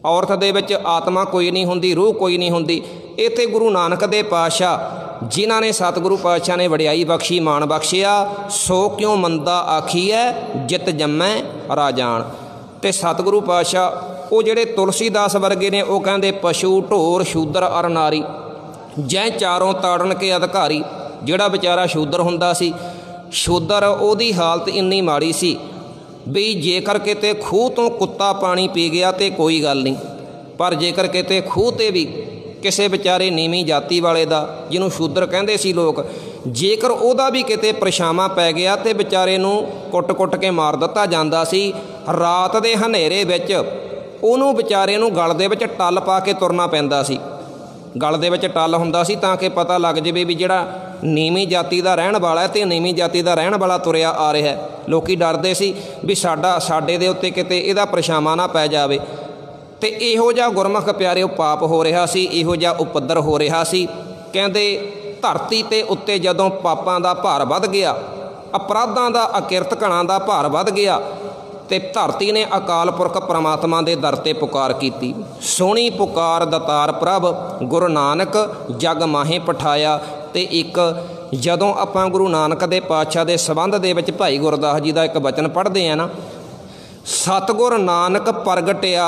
ਔਰਤ ਦੇ ਵਿੱਚ ਆਤਮਾ ਕੋਈ ਨਹੀਂ ਹੁੰਦੀ, ਰੂਹ ਕੋਈ ਨਹੀਂ ਹੁੰਦੀ। ਇੱਥੇ ਗੁਰੂ ਨਾਨਕ ਦੇ ਪਾਤਸ਼ਾਹ ਜਿਨ੍ਹਾਂ ਨੇ ਸਤਿਗੁਰੂ ਪਾਤਸ਼ਾਹ ਨੇ ਵਡਿਆਈ ਬਖਸ਼ੀ, ਮਾਣ ਬਖਸ਼ਿਆ, ਸੋ ਕਿਉਂ ਮੰਦਾ ਆਖੀਐ ਜਿਤ ਜੰਮੈ ਰਾਜਾਨ। ਅਤੇ ਸਤਿਗੁਰੂ ਪਾਤਸ਼ਾਹ ਉਹ ਜਿਹੜੇ ਤੁਲਸੀਦਾਸ ਵਰਗੇ ਨੇ, ਉਹ ਕਹਿੰਦੇ ਪਸ਼ੂ ਢੋਰ ਸ਼ੂਦਰ ਅਰ ਨਾਰੀ ਜੈ ਚਾਰੋਂ ਤਾੜਨ ਕੇ ਅਧਿਕਾਰੀ। ਜਿਹੜਾ ਵਿਚਾਰਾ ਸ਼ੂਦਰ ਹੁੰਦਾ ਸੀ, ਸ਼ੂਦਰ ਉਹਦੀ ਹਾਲਤ ਇੰਨੀ ਮਾੜੀ ਸੀ ਵੀ ਜੇਕਰ ਕਿਤੇ ਖੂਹ ਤੋਂ ਕੁੱਤਾ ਪਾਣੀ ਪੀ ਗਿਆ ਤਾਂ ਕੋਈ ਗੱਲ ਨਹੀਂ, ਪਰ ਜੇਕਰ ਕਿਤੇ ਖੂਹ 'ਤੇ ਵੀ ਕਿਸੇ ਵਿਚਾਰੇ ਨੀਵੀਂ ਜਾਤੀ ਵਾਲੇ ਦਾ, ਜਿਹਨੂੰ ਸ਼ੂਦਰ ਕਹਿੰਦੇ ਸੀ ਲੋਕ, ਜੇਕਰ ਉਹਦਾ ਵੀ ਕਿਤੇ ਪਰਛਾਵਾਂ ਪੈ ਗਿਆ ਤਾਂ ਵਿਚਾਰੇ ਨੂੰ ਕੁੱਟ-ਕੁੱਟ ਕੇ ਮਾਰ ਦਿੱਤਾ ਜਾਂਦਾ ਸੀ। ਰਾਤ ਦੇ ਹਨੇਰੇ ਵਿੱਚ ਉਹਨੂੰ ਵਿਚਾਰੇ ਨੂੰ ਗਲ ਦੇ ਵਿੱਚ ਟੱਲ ਪਾ ਕੇ ਤੁਰਨਾ ਪੈਂਦਾ ਸੀ। ਗਲ ਦੇ ਵਿੱਚ ਟੱਲ ਹੁੰਦਾ ਸੀ ਤਾਂ ਕਿ ਪਤਾ ਲੱਗ ਜਾਵੇ ਵੀ ਜਿਹੜਾ ਨੀਵੀਂ ਜਾਤੀ ਦਾ ਰਹਿਣ ਵਾਲਾ ਹੈ ਅਤੇ ਨੀਵੀਂ ਜਾਤੀ ਦਾ ਰਹਿਣ ਵਾਲਾ ਤੁਰਿਆ ਆ ਰਿਹਾ। ਲੋਕ ਡਰਦੇ ਸੀ ਵੀ ਸਾਡੇ ਦੇ ਉੱਤੇ ਕਿਤੇ ਇਹਦਾ ਪਰਛਾਵਾਂ ਨਾ ਪੈ ਜਾਵੇ। ਅਤੇ ਇਹੋ ਜਿਹਾ ਗੁਰਮੁਖ ਪਿਆਰਿਓ ਪਾਪ ਹੋ ਰਿਹਾ ਸੀ, ਇਹੋ ਜਿਹਾ ਉਪੱਦਰ ਹੋ ਰਿਹਾ ਸੀ। ਕਹਿੰਦੇ ਧਰਤੀ 'ਤੇ ਉੱਤੇ ਜਦੋਂ ਪਾਪਾਂ ਦਾ ਭਾਰ ਵੱਧ ਗਿਆ, ਅਪਰਾਧਾਂ ਦਾ, ਅਕਿਰਤ ਘਣਾ ਦਾ ਭਾਰ ਵੱਧ ਗਿਆ, ਅਤੇ ਧਰਤੀ ਨੇ ਅਕਾਲ ਪੁਰਖ ਪਰਮਾਤਮਾ ਦੇ ਦਰ 'ਤੇ ਪੁਕਾਰ ਕੀਤੀ। ਸੋਹਣੀ ਪੁਕਾਰ ਦਤਾਰ ਪ੍ਰਭ ਗੁਰੂ ਨਾਨਕ ਜਗ ਮਾਹੇ ਪਠਾਇਆ। ਅਤੇ ਇੱਕ ਜਦੋਂ ਆਪਾਂ ਗੁਰੂ ਨਾਨਕ ਦੇ ਪਾਤਸ਼ਾਹ ਦੇ ਸੰਬੰਧ ਦੇ ਵਿੱਚ ਭਾਈ ਗੁਰਦਾਸ ਜੀ ਦਾ ਇੱਕ ਬਚਨ ਪੜ੍ਹਦੇ ਹਾਂ ਨਾ, ਸਤਿਗੁਰ ਨਾਨਕ ਪ੍ਰਗਟਿਆ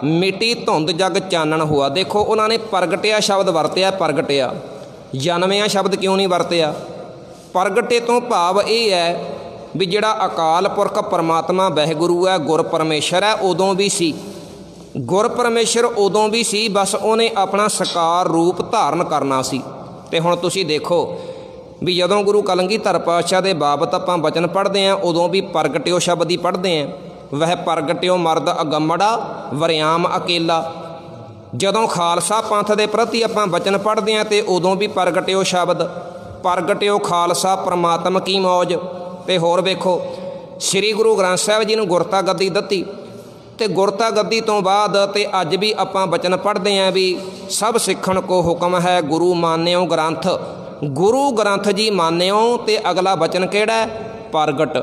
ਮਿਟੀ ਧੁੰਦ ਜਗ ਚਾਨਣ ਹੋਆ। ਦੇਖੋ ਉਹਨਾਂ ਨੇ ਪ੍ਰਗਟਿਆ ਸ਼ਬਦ ਵਰਤਿਆ, ਪ੍ਰਗਟਿਆ, ਜਨਮਿਆ ਸ਼ਬਦ ਕਿਉਂ ਨਹੀਂ ਵਰਤਿਆ? ਪ੍ਰਗਟੇ ਤੋਂ ਭਾਵ ਇਹ ਹੈ ਵੀ ਜਿਹੜਾ ਅਕਾਲ ਪੁਰਖ ਪਰਮਾਤਮਾ ਵਾਹਿਗੁਰੂ ਹੈ, ਗੁਰ ਪਰਮੇਸ਼ਰ ਹੈ, ਉਦੋਂ ਵੀ ਸੀ, ਗੁਰ ਪਰਮੇਸ਼ਰ ਉਦੋਂ ਵੀ ਸੀ, ਬਸ ਉਹਨੇ ਆਪਣਾ ਸਾਕਾਰ ਰੂਪ ਧਾਰਨ ਕਰਨਾ ਸੀ। ਅਤੇ ਹੁਣ ਤੁਸੀਂ ਦੇਖੋ ਵੀ ਜਦੋਂ ਗੁਰੂ ਕਲਗੀਧਰ ਪਾਤਸ਼ਾਹ ਦੇ ਬਾਬਤ ਆਪਾਂ ਬਚਨ ਪੜ੍ਹਦੇ ਹਾਂ, ਉਦੋਂ ਵੀ ਪ੍ਰਗਟਿਓ ਸ਼ਬਦ ਹੀ ਪੜ੍ਹਦੇ ਹਾਂ। ਵਹਿ ਪ੍ਰਗਟਿਓ ਮਰਦ ਅਗੰਮੜਾ ਵਰਿਆਮ ਅਕੇਲਾ। ਜਦੋਂ ਖਾਲਸਾ ਪੰਥ ਦੇ ਪ੍ਰਤੀ ਆਪਾਂ ਬਚਨ ਪੜ੍ਹਦੇ ਹਾਂ ਅਤੇ ਉਦੋਂ ਵੀ ਪ੍ਰਗਟਿਓ ਸ਼ਬਦ, ਪ੍ਰਗਟਿਓ ਖਾਲਸਾ ਪਰਮਾਤਮ ਕੀ ਮੌਜ। ਅਤੇ ਹੋਰ ਵੇਖੋ, ਸ੍ਰੀ ਗੁਰੂ ਗ੍ਰੰਥ ਸਾਹਿਬ ਜੀ ਨੂੰ ਗੁਰਤਾ ਗੱਦੀ ਦਿੱਤੀ, ਅਤੇ ਗੁਰਤਾ ਗੱਦੀ ਤੋਂ ਬਾਅਦ ਅਤੇ ਅੱਜ ਵੀ ਆਪਾਂ ਬਚਨ ਪੜ੍ਹਦੇ ਹਾਂ ਵੀ ਸਭ ਸਿੱਖਣ ਕੋ ਹੁਕਮ ਹੈ ਗੁਰੂ ਮਾਨਿਓ ਗ੍ਰੰਥ। ਗੁਰੂ ਗ੍ਰੰਥ ਜੀ ਮਾਨਿਓ। ਅਤੇ ਅਗਲਾ ਬਚਨ ਕਿਹੜਾ ਹੈ? ਪ੍ਰਗਟ।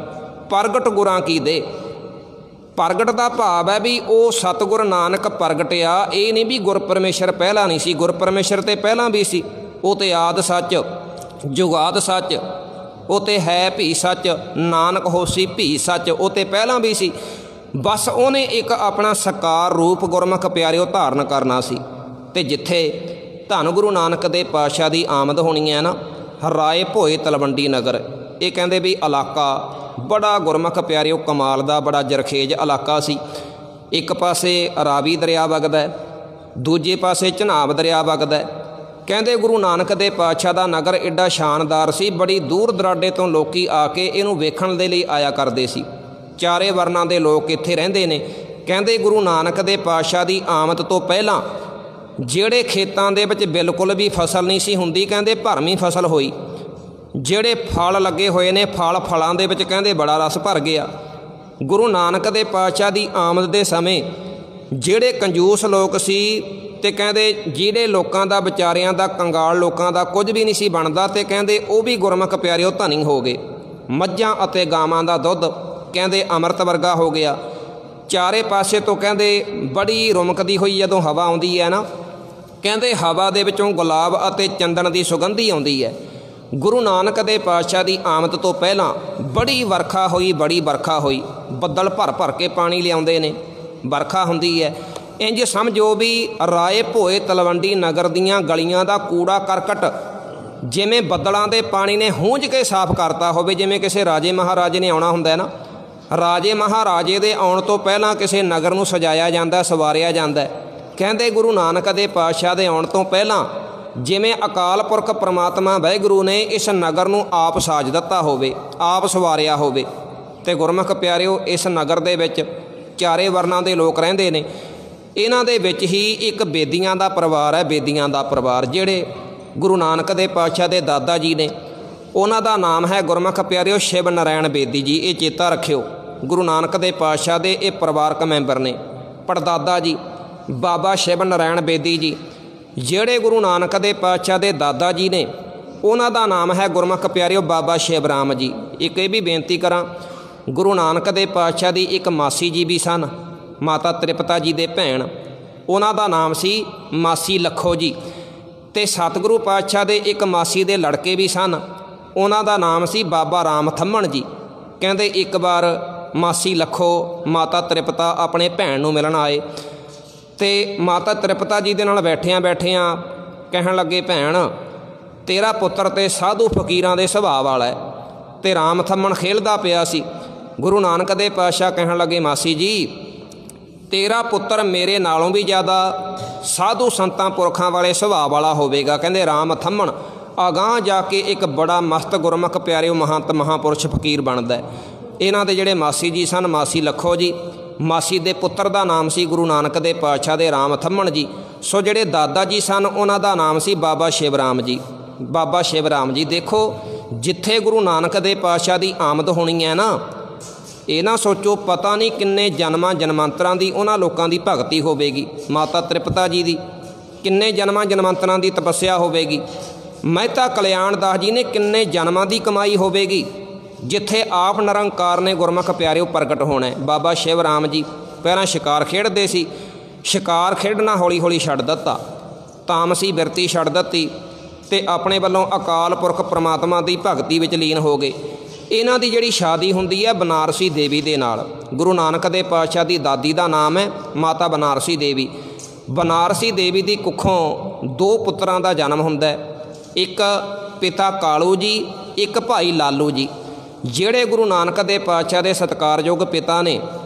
ਪ੍ਰਗਟ ਗੁਰਾਂ ਕੀ ਦੇ। ਪ੍ਰਗਟ ਦਾ ਭਾਵ ਹੈ ਵੀ ਉਹ ਸਤਿਗੁਰ ਨਾਨਕ ਪ੍ਰਗਟਿਆ। ਇਹ ਨਹੀਂ ਵੀ ਗੁਰ ਪਰਮੇਸ਼ਰ ਪਹਿਲਾਂ ਨਹੀਂ ਸੀ, ਗੁਰ ਪਰਮੇਸ਼ਰ ਤੇ ਪਹਿਲਾਂ ਵੀ ਸੀ। ਉਹ ਤੇ ਆਦਿ ਸੱਚ, ਜੁਗਾਦ ਸੱਚ, ਉਹ ਤੇ ਹੈ ਭੀ ਸੱਚ, ਨਾਨਕ ਹੋਸੀ ਭੀ ਸੱਚ, ਉਹ ਤੇ ਪਹਿਲਾਂ ਵੀ ਸੀ। ਬਸ ਉਹਨੇ ਇੱਕ ਆਪਣਾ ਸਾਕਾਰ ਰੂਪ ਗੁਰਮੁਖ ਪਿਆਰਿਓ ਧਾਰਨ ਕਰਨਾ ਸੀ। ਅਤੇ ਜਿੱਥੇ ਧੰਨ ਗੁਰੂ ਨਾਨਕ ਦੇ ਪਾਤਸ਼ਾਹ ਦੀ ਆਮਦ ਹੋਣੀ ਹੈ ਨਾ, ਰਾਏ ਭੋਏ ਤਲਵੰਡੀ ਨਗਰ, ਇਹ ਕਹਿੰਦੇ ਵੀ ਇਲਾਕਾ ਬੜਾ ਗੁਰਮੁਖ ਪਿਆਰਿਓ ਕਮਾਲ ਦਾ, ਬੜਾ ਜਰਖੇਜ ਇਲਾਕਾ ਸੀ। ਇੱਕ ਪਾਸੇ ਰਾਵੀ ਦਰਿਆ ਵਗਦਾ, ਦੂਜੇ ਪਾਸੇ ਝਨਾਬ ਦਰਿਆ ਵਗਦਾ। ਕਹਿੰਦੇ ਗੁਰੂ ਨਾਨਕ ਦੇ ਪਾਤਸ਼ਾਹ ਦਾ ਨਗਰ ਐਡਾ ਸ਼ਾਨਦਾਰ ਸੀ, ਬੜੀ ਦੂਰ ਦਰਾਡੇ ਤੋਂ ਲੋਕ ਆ ਕੇ ਇਹਨੂੰ ਵੇਖਣ ਦੇ ਲਈ ਆਇਆ ਕਰਦੇ ਸੀ। ਚਾਰੇ ਵਰਨਾਂ ਦੇ ਲੋਕ ਇੱਥੇ ਰਹਿੰਦੇ ਨੇ। ਕਹਿੰਦੇ ਗੁਰੂ ਨਾਨਕ ਦੇ ਪਾਤਸ਼ਾਹ ਦੀ ਆਮਦ ਤੋਂ ਪਹਿਲਾਂ ਜਿਹੜੇ ਖੇਤਾਂ ਦੇ ਵਿੱਚ ਬਿਲਕੁਲ ਵੀ ਫਸਲ ਨਹੀਂ ਸੀ ਹੁੰਦੀ, ਕਹਿੰਦੇ ਭਰਵੀਂ ਫਸਲ ਹੋਈ। ਜਿਹੜੇ ਫਲ ਲੱਗੇ ਹੋਏ ਨੇ ਫਲਾਂ ਦੇ ਵਿੱਚ ਕਹਿੰਦੇ ਬੜਾ ਰਸ ਭਰ ਗਿਆ। ਗੁਰੂ ਨਾਨਕ ਦੇ ਪਾਤਸ਼ਾਹ ਦੀ ਆਮਦ ਦੇ ਸਮੇਂ ਜਿਹੜੇ ਕੰਜੂਸ ਲੋਕ ਸੀ ਤੇ ਕਹਿੰਦੇ ਜਿਹੜੇ ਲੋਕਾਂ ਦਾ ਵਿਚਾਰਿਆਂ ਦਾ ਕੰਗਾਲ ਲੋਕਾਂ ਦਾ ਕੁਝ ਵੀ ਨਹੀਂ ਸੀ ਬਣਦਾ ਤੇ ਕਹਿੰਦੇ ਉਹ ਵੀ ਗੁਰਮੁਖ ਪਿਆਰਿਓ ਧਨੀ ਹੋ ਗਏ। ਮੱਝਾਂ ਅਤੇ ਗਾਵਾਂ ਦਾ ਦੁੱਧ ਕਹਿੰਦੇ ਅੰਮ੍ਰਿਤ ਵਰਗਾ ਹੋ ਗਿਆ। ਚਾਰੇ ਪਾਸੇ ਤੋਂ ਕਹਿੰਦੇ ਬੜੀ ਰੁਮਕਦੀ ਹੋਈ ਜਦੋਂ ਹਵਾ ਆਉਂਦੀ ਹੈ ਨਾ, ਕਹਿੰਦੇ ਹਵਾ ਦੇ ਵਿੱਚੋਂ ਗੁਲਾਬ ਅਤੇ ਚੰਦਨ ਦੀ ਸੁਗੰਧੀ ਆਉਂਦੀ ਹੈ। ਗੁਰੂ ਨਾਨਕ ਦੇ ਪਾਤਸ਼ਾਹ ਦੀ ਆਮਦ ਤੋਂ ਪਹਿਲਾਂ ਬੜੀ ਵਰਖਾ ਹੋਈ, ਬੜੀ ਵਰਖਾ ਹੋਈ। ਬੱਦਲ ਭਰ ਭਰ ਕੇ ਪਾਣੀ ਲਿਆਉਂਦੇ ਨੇ, ਵਰਖਾ ਹੁੰਦੀ ਹੈ। ਇੰਝ ਸਮਝੋ ਵੀ ਰਾਏ ਭੋਏ ਤਲਵੰਡੀ ਨਗਰ ਦੀਆਂ ਗਲੀਆਂ ਦਾ ਕੂੜਾ ਕਰਕਟ ਜਿਵੇਂ ਬੱਦਲਾਂ ਦੇ ਪਾਣੀ ਨੇ ਹੂੰਝ ਕੇ ਸਾਫ਼ ਕਰਤਾ ਹੋਵੇ। ਜਿਵੇਂ ਕਿਸੇ ਰਾਜੇ ਮਹਾਰਾਜੇ ਨੇ ਆਉਣਾ ਹੁੰਦਾ ਹੈ ਨਾ, ਰਾਜੇ ਮਹਾਰਾਜੇ ਦੇ ਆਉਣ ਤੋਂ ਪਹਿਲਾਂ ਕਿਸੇ ਨਗਰ ਨੂੰ ਸਜਾਇਆ ਜਾਂਦਾ, ਸਵਾਰਿਆ ਜਾਂਦਾ। ਕਹਿੰਦੇ ਗੁਰੂ ਨਾਨਕ ਦੇ ਪਾਤਸ਼ਾਹ ਦੇ ਆਉਣ ਤੋਂ ਪਹਿਲਾਂ ਜਿਵੇਂ ਅਕਾਲ ਪੁਰਖ ਪ੍ਰਮਾਤਮਾ ਵਾਹਿਗੁਰੂ ਨੇ ਇਸ ਨਗਰ ਨੂੰ ਆਪ ਸਾਜ ਦਿੱਤਾ ਹੋਵੇ, ਆਪ ਸਵਾਰਿਆ ਹੋਵੇ। ਅਤੇ ਗੁਰਮੁਖ ਪਿਆਰਿਓ, ਇਸ ਨਗਰ ਦੇ ਵਿੱਚ ਚਾਰੇ ਵਰਨਾਂ ਦੇ ਲੋਕ ਰਹਿੰਦੇ ਨੇ। ਇਹਨਾਂ ਦੇ ਵਿੱਚ ਹੀ ਇੱਕ ਬੇਦੀਆਂ ਦਾ ਪਰਿਵਾਰ ਹੈ, ਬੇਦੀਆਂ ਦਾ ਪਰਿਵਾਰ, ਜਿਹੜੇ ਗੁਰੂ ਨਾਨਕ ਦੇ ਪਾਤਸ਼ਾਹ ਦੇ ਦਾਦਾ ਜੀ ਨੇ। ਉਹਨਾਂ ਦਾ ਨਾਮ ਹੈ ਗੁਰਮੁਖ ਪਿਆਰਿਓ ਸ਼ਿਵ ਨਾਰਾਇਣ ਬੇਦੀ ਜੀ। ਇਹ ਚੇਤਾ ਰੱਖਿਓ, ਗੁਰੂ ਨਾਨਕ ਦੇ ਪਾਤਸ਼ਾਹ ਦੇ ਇਹ ਪਰਿਵਾਰਕ ਮੈਂਬਰ ਨੇ। ਪੜਦਾਦਾ ਜੀ ਬਾਬਾ ਸ਼ਿਵ ਨਾਰਾਇਣ ਬੇਦੀ ਜੀ, ਜਿਹੜੇ ਗੁਰੂ ਨਾਨਕ ਦੇ ਪਾਤਸ਼ਾਹ ਦੇ ਦਾਦਾ ਜੀ ਨੇ, ਉਹਨਾਂ ਦਾ ਨਾਮ ਹੈ ਗੁਰਮੁਖ ਪਿਆਰਿਓ ਬਾਬਾ ਸ਼ਿਵ ਰਾਮ ਜੀ। ਇੱਕ ਇਹ ਵੀ ਬੇਨਤੀ ਕਰਾਂ, ਗੁਰੂ ਨਾਨਕ ਦੇ ਪਾਤਸ਼ਾਹ ਦੀ ਇੱਕ ਮਾਸੀ ਜੀ ਵੀ ਸਨ, ਮਾਤਾ ਤ੍ਰਿਪਤਾ ਜੀ ਦੇ ਭੈਣ, ਉਹਨਾਂ ਦਾ ਨਾਮ ਸੀ ਮਾਸੀ ਲੱਖੋ ਜੀ। ਅਤੇ ਸਤਿਗੁਰੂ ਪਾਤਸ਼ਾਹ ਦੇ ਇੱਕ ਮਾਸੀ ਦੇ ਲੜਕੇ ਵੀ ਸਨ, ਉਹਨਾਂ ਦਾ ਨਾਮ ਸੀ ਬਾਬਾ ਰਾਮ ਥੰਮਣ ਜੀ। ਕਹਿੰਦੇ ਇੱਕ ਵਾਰ ਮਾਸੀ ਲੱਖੋ ਮਾਤਾ ਤ੍ਰਿਪਤਾ ਆਪਣੇ ਭੈਣ ਨੂੰ ਮਿਲਣ ਆਏ ਅਤੇ ਮਾਤਾ ਤ੍ਰਿਪਤਾ ਜੀ ਦੇ ਨਾਲ ਬੈਠਿਆਂ ਕਹਿਣ ਲੱਗੇ, ਭੈਣ ਤੇਰਾ ਪੁੱਤਰ ਤੇ ਸਾਧੂ ਫਕੀਰਾਂ ਦੇ ਸੁਭਾਅ ਵਾਲਾ ਹੈ। ਅਤੇ ਰਾਮ ਥੰਮਣ ਖੇਲਦਾ ਪਿਆ ਸੀ। ਗੁਰੂ ਨਾਨਕ ਦੇ ਪਾਤਸ਼ਾਹ ਕਹਿਣ ਲੱਗੇ, ਮਾਸੀ ਜੀ ਤੇਰਾ ਪੁੱਤਰ ਮੇਰੇ ਨਾਲੋਂ ਵੀ ਜ਼ਿਆਦਾ ਸਾਧੂ ਸੰਤਾਂ ਪੁਰਖਾਂ ਵਾਲੇ ਸੁਭਾਅ ਵਾਲਾ ਹੋਵੇਗਾ। ਕਹਿੰਦੇ ਰਾਮ ਥੰਮਣ ਅਗਾਂਹ ਜਾ ਕੇ ਇੱਕ ਬੜਾ ਮਸਤ ਗੁਰਮੁਖ ਪਿਆਰਿਓ ਮਹੰਤ ਮਹਾਂਪੁਰਸ਼ ਫਕੀਰ ਬਣਦਾ। ਇਹਨਾਂ ਦੇ ਜਿਹੜੇ ਮਾਸੀ ਜੀ ਸਨ, ਮਾਸੀ ਲੱਖੋ ਜੀ, ਮਾਸੀ ਦੇ ਪੁੱਤਰ ਦਾ ਨਾਮ ਸੀ ਗੁਰੂ ਨਾਨਕ ਦੇ ਪਾਤਸ਼ਾਹ ਦੇ ਰਾਮ ਥੰਮਣ ਜੀ। ਸੋ ਜਿਹੜੇ ਦਾਦਾ ਜੀ ਸਨ, ਉਹਨਾਂ ਦਾ ਨਾਮ ਸੀ ਬਾਬਾ ਸ਼ਿਵ ਰਾਮ ਜੀ। ਬਾਬਾ ਸ਼ਿਵ ਰਾਮ ਜੀ, ਦੇਖੋ ਜਿੱਥੇ ਗੁਰੂ ਨਾਨਕ ਦੇ ਪਾਤਸ਼ਾਹ ਦੀ ਆਮਦ ਹੋਣੀ ਹੈ ਨਾ, ਇਹ ਨਾ ਸੋਚੋ ਪਤਾ ਨਹੀਂ ਕਿੰਨੇ ਜਨਮਾਂ ਜਨਮਾਂਤਰਾਂ ਦੀ ਉਹਨਾਂ ਲੋਕਾਂ ਦੀ ਭਗਤੀ ਹੋਵੇਗੀ। ਮਾਤਾ ਤ੍ਰਿਪਤਾ ਜੀ ਦੀ ਕਿੰਨੇ ਜਨਮਾਂ ਜਨਮਾਂਤਰਾਂ ਦੀ ਤਪੱਸਿਆ ਹੋਵੇਗੀ। ਮਹਿਤਾ ਕਲਿਆਣ ਦਾਸ ਜੀ ਨੇ ਕਿੰਨੇ ਜਨਮਾਂ ਦੀ ਕਮਾਈ ਹੋਵੇਗੀ, ਜਿੱਥੇ ਆਪ ਨਿਰੰਕਾਰ ਨੇ ਗੁਰਮੁਖ ਪਿਆਰਿਓ ਪ੍ਰਗਟ ਹੋਣਾ। ਬਾਬਾ ਸ਼ਿਵ ਰਾਮ ਜੀ ਪਹਿਲਾਂ ਸ਼ਿਕਾਰ ਖੇਡਦੇ ਸੀ, ਸ਼ਿਕਾਰ ਖੇਡਣਾ ਹੌਲੀ ਹੌਲੀ ਛੱਡ ਦਿੱਤਾ, ਤਾਮਸੀ ਬਿਰਤੀ ਛੱਡ ਦਿੱਤੀ ਅਤੇ ਆਪਣੇ ਵੱਲੋਂ ਅਕਾਲ ਪੁਰਖ ਪ੍ਰਮਾਤਮਾ ਦੀ ਭਗਤੀ ਵਿੱਚ ਲੀਨ ਹੋ ਗਏ। ਇਹਨਾਂ ਦੀ ਜਿਹੜੀ ਸ਼ਾਦੀ ਹੁੰਦੀ ਹੈ ਬਨਾਰਸੀ ਦੇਵੀ ਦੇ ਨਾਲ। ਗੁਰੂ ਨਾਨਕ ਦੇ ਪਾਤਸ਼ਾਹ ਦੀ ਦਾਦੀ ਦਾ ਨਾਮ ਹੈ ਮਾਤਾ ਬਨਾਰਸੀ ਦੇਵੀ। ਬਨਾਰਸੀ ਦੇਵੀ ਦੀ ਕੁੱਖੋਂ ਦੋ ਪੁੱਤਰਾਂ ਦਾ ਜਨਮ ਹੁੰਦਾ, ਇੱਕ ਪਿਤਾ ਕਾਲੂ ਜੀ, ਇੱਕ ਭਾਈ ਲਾਲੂ ਜੀ। ਜਿਹੜੇ ਗੁਰੂ ਨਾਨਕ ਦੇ ਪਾਤਸ਼ਾਹ ਦੇ ਸਤਿਕਾਰਯੋਗ ਪਿਤਾ ਨੇ,